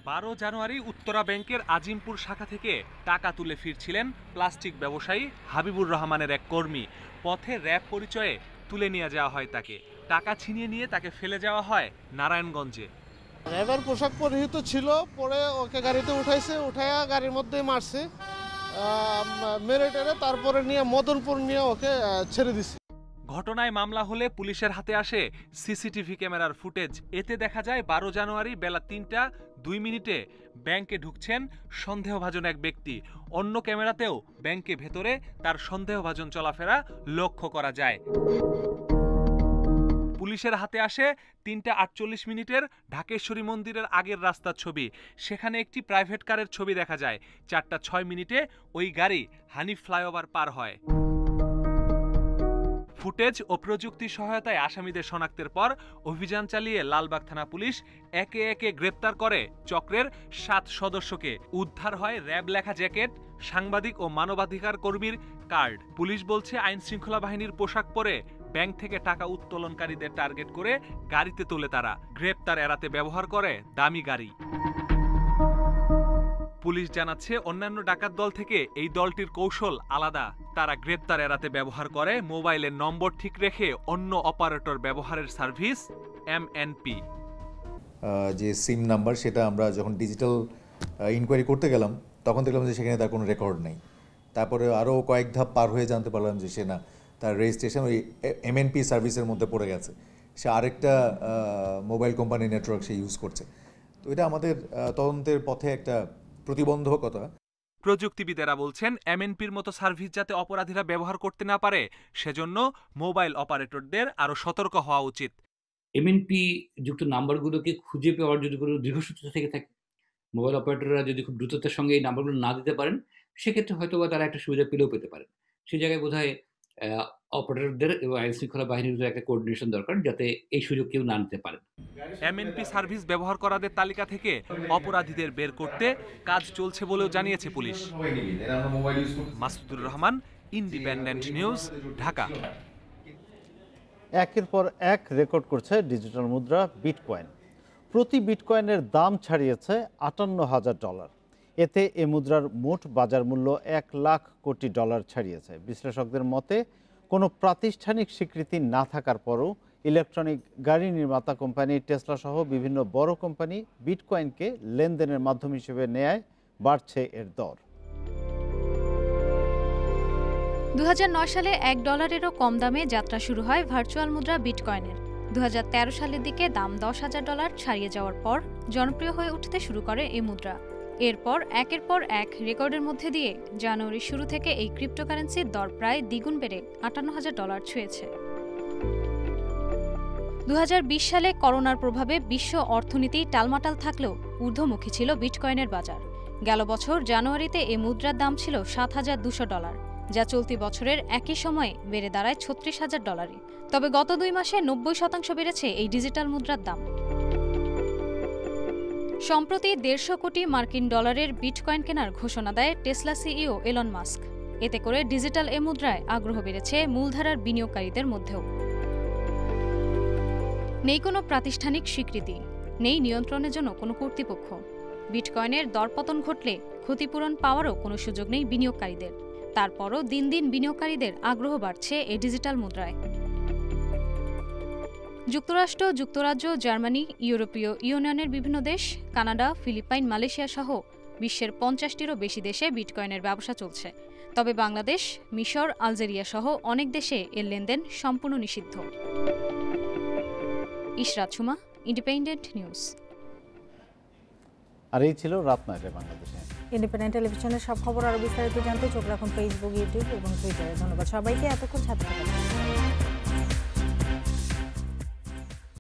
12 জানুয়ারি উত্তরা ব্যাংকের আজিমপুর শাখা থেকে টাকা তুলে ফিরছিলেন প্লাস্টিক ব্যবসায়ী হাবিবুর রহমানের এক কর্মী। পথে র্যাব পরিচয়ে তুলে নিয়ে যাওয়া হয় তাকে। টাকা ছিনিয়ে নিয়ে তাকে ফেলে যাওয়া হয় নারায়ণগঞ্জে। র্যাবের পোশাক পরিহিত ছিল, পরে ওকে গাড়িতে উঠাইছে, উঠাইয়া গাড়ির মধ্যে মারছে, মেরে টেরে তারপরে নিয়ে মদনপুর নিয়ে ওকে ছেড়ে দিছে। ঘটনায় মামলা হলে পুলিশের হাতে আসে সিসিটিভি ক্যামেরার ফুটেজ। এতে দেখা যায় 12 জানুয়ারি বেলা 3:02 ব্যাংকে ঢুকছেন সন্দেহভাজন এক ব্যক্তি। অন্য ক্যামেরাতেও ব্যাংকে ভেতরে তার সন্দেহভাজন চলাফেরা লক্ষ্য করা যায়। পুলিশের হাতে আসে 3:48 ঢাকেশ্বরী মন্দিরের আগের রাস্তার ছবি। সেখানে একটি প্রাইভেট কারের ছবি দেখা যায়। 4:06 ওই গাড়ি হানিফ ফ্লাইওভার পার হয়। ফুটেজ ও প্রযুক্তির সহায়তায় আসামিদের শনাক্তের পর অভিযান চালিয়ে লালবাগ থানা পুলিশ একে একে গ্রেপ্তার করে চক্রের 7 সদস্যকে। উদ্ধার হয় র্যাব লেখা জ্যাকেট, সাংবাদিক ও মানবাধিকার কর্মীর কার্ড। পুলিশ বলছে আইন শৃঙ্খলা বাহিনীর পোশাক পরে ব্যাংক থেকে টাকা উত্তোলনকারীদের টার্গেট করে গাড়িতে তোলে তারা। গ্রেপ্তার এড়াতে ব্যবহার করে দামি গাড়ি। পুলিশ জানাচ্ছে অন্যান্য ডাকাত দল থেকে এই দলটির কৌশল আলাদা। তারা গ্রেপ্তার এড়াতে ব্যবহার করে মোবাইলের নম্বর ঠিক রেখে অন্য অপারেটর ব্যবহারের সার্ভিস MNP। যে সিম নাম্বার, সেটা আমরা যখন ডিজিটাল ইনকোয়ারি করতে গেলাম তখন দেখলাম যে সেখানে তার কোনো রেকর্ড নেই। তারপরে আরও কয়েক ধাপ পার হয়ে জানতে পারলাম যে সে না, তার রেজিস্ট্রেশন ওই MNP সার্ভিসের মধ্যে পড়ে গেছে। সে আরেকটা মোবাইল কোম্পানি নেটওয়ার্ক সে ইউজ করছে। তো এটা আমাদের তদন্তের পথে একটা প্রতিবন্ধকতা। প্রযুক্তিবিদেরা বলছেন MNPর মতো সার্ভিস যাতে অপরাধীরা ব্যবহার করতে না পারে সেজন্য মোবাইল অপারেটরদের আরো সতর্ক হওয়া উচিত। MNP যুক্ত নাম্বারগুলোকে খুঁজে পাওয়ার যদি কোনো দীর্ঘসূত্র থেকে থাকে, মোবাইল অপারেটররা যদি খুব দ্রুততার সঙ্গে এই নাম্বারগুলো না দিতে পারেন, সেক্ষেত্রে হয়তো বা তারা একটা সুবিধা পেলেও পেতে পারেন। সেই জায়গায় বোধহয় অপারেটরদের এবং আইন শৃঙ্খলা বাহিনীর একটা কোঅর্ডিনেশন দরকার, যাতে এই সুযোগ কেউ না নিতে পারেন। MNP সার্ভিস ব্যবহার করাদের তালিকা থেকে অপরাধীদের বের করতে কাজ চলছে বলেও জানিয়েছে police. Masudur Rahman, independent news, Dhaka. একের পর এক রেকর্ড করছে ডিজিটাল মুদ্রা বিটকয়েন। প্রতি বিটকয়েনের দাম ছাড়িয়েছে $58,000। এতে এ মুদ্রার মোট বাজার মূল্য $1 লাখ কোটি ছাড়িয়েছে। বিশ্লেষকদের মতে কোনো প্রাতিষ্ঠানিক স্বীকৃতি না থাকার পরও ইলেকট্রনিক গাড়ি নির্মাতা কোম্পানি টেসলা সহ বিভিন্ন বড় কোম্পানি বিটকয়েনকে লেনদেনের মাধ্যম হিসেবে নেয়, বাড়ছে এর দর। 2009 সালে $1 কম দামে যাত্রা শুরু হয় ভার্চুয়াল মুদ্রা বিটকয়েনের। 2013 সালের দিকে দাম $10,000 ছাড়িয়ে যাওয়ার পর জনপ্রিয় হয়ে উঠতে শুরু করে এই মুদ্রা। এরপর একের পর এক রেকর্ডের মধ্যে দিয়ে জানুয়ারির শুরু থেকে এই ক্রিপ্টোকারেন্সির দর প্রায় দ্বিগুণ বেড়ে $58,000 ছুঁয়েছে। 2020 সালে করোনার প্রভাবে বিশ্ব অর্থনীতি টালমাটাল থাকলেও ঊর্ধ্বমুখী ছিল বিটকয়েনের বাজার। গেল বছর জানুয়ারিতে এ মুদ্রার দাম ছিল $7,200, যা চলতি বছরের একই সময়ে বেড়ে দাঁড়ায় $36,000। তবে গত 2 মাসে 90% বেড়েছে এই ডিজিটাল মুদ্রার দাম। সম্প্রতি 150 কোটি মার্কিন ডলারের বিটকয়েন কেনার ঘোষণা দেয় টেসলা সিইও এলন মাস্ক। এতে করে ডিজিটাল এ মুদ্রায় আগ্রহ বেড়েছে মূলধারার বিনিয়োগকারীদের মধ্যেও। নেই কোনো প্রাতিষ্ঠানিক স্বীকৃতি, নেই নিয়ন্ত্রণের জন্য কোনো কর্তৃপক্ষ। বিটকয়েনের দরপতন ঘটলে ক্ষতিপূরণ পাওয়ারও কোনো সুযোগ নেই বিনিয়োগকারীদের। তারপরও দিন দিন বিনিয়োগকারীদের আগ্রহ বাড়ছে এই ডিজিটাল মুদ্রায়। যুক্তরাষ্ট্র, যুক্তরাজ্য, জার্মানি, ইউরোপীয় ইউনিয়নের বিভিন্ন দেশ, কানাডা, ফিলিপাইন, মালয়েশিয়া সহ বিশ্বের 50টিরও বেশি দেশে বিটকয়েনের ব্যবসা চলছে। তবে বাংলাদেশ, মিশর, আলজেরিয়া সহ অনেক দেশে এর লেনদেন সম্পূর্ণ নিষিদ্ধ। Ishrat Suma, independent news. আর এই ছিল রাত 9টায় বাংলাদেশে। ইন্ডিপেন্ডেন্ট টেলিভিশনের সব খবর আরো বিস্তারিত জানতে চোখ রাখুন ফেসবুক, ইউটিউব এবং টুইটারে। ধন্যবাদ সবাইকে এতক্ষণ সাথে থাকার জন্য।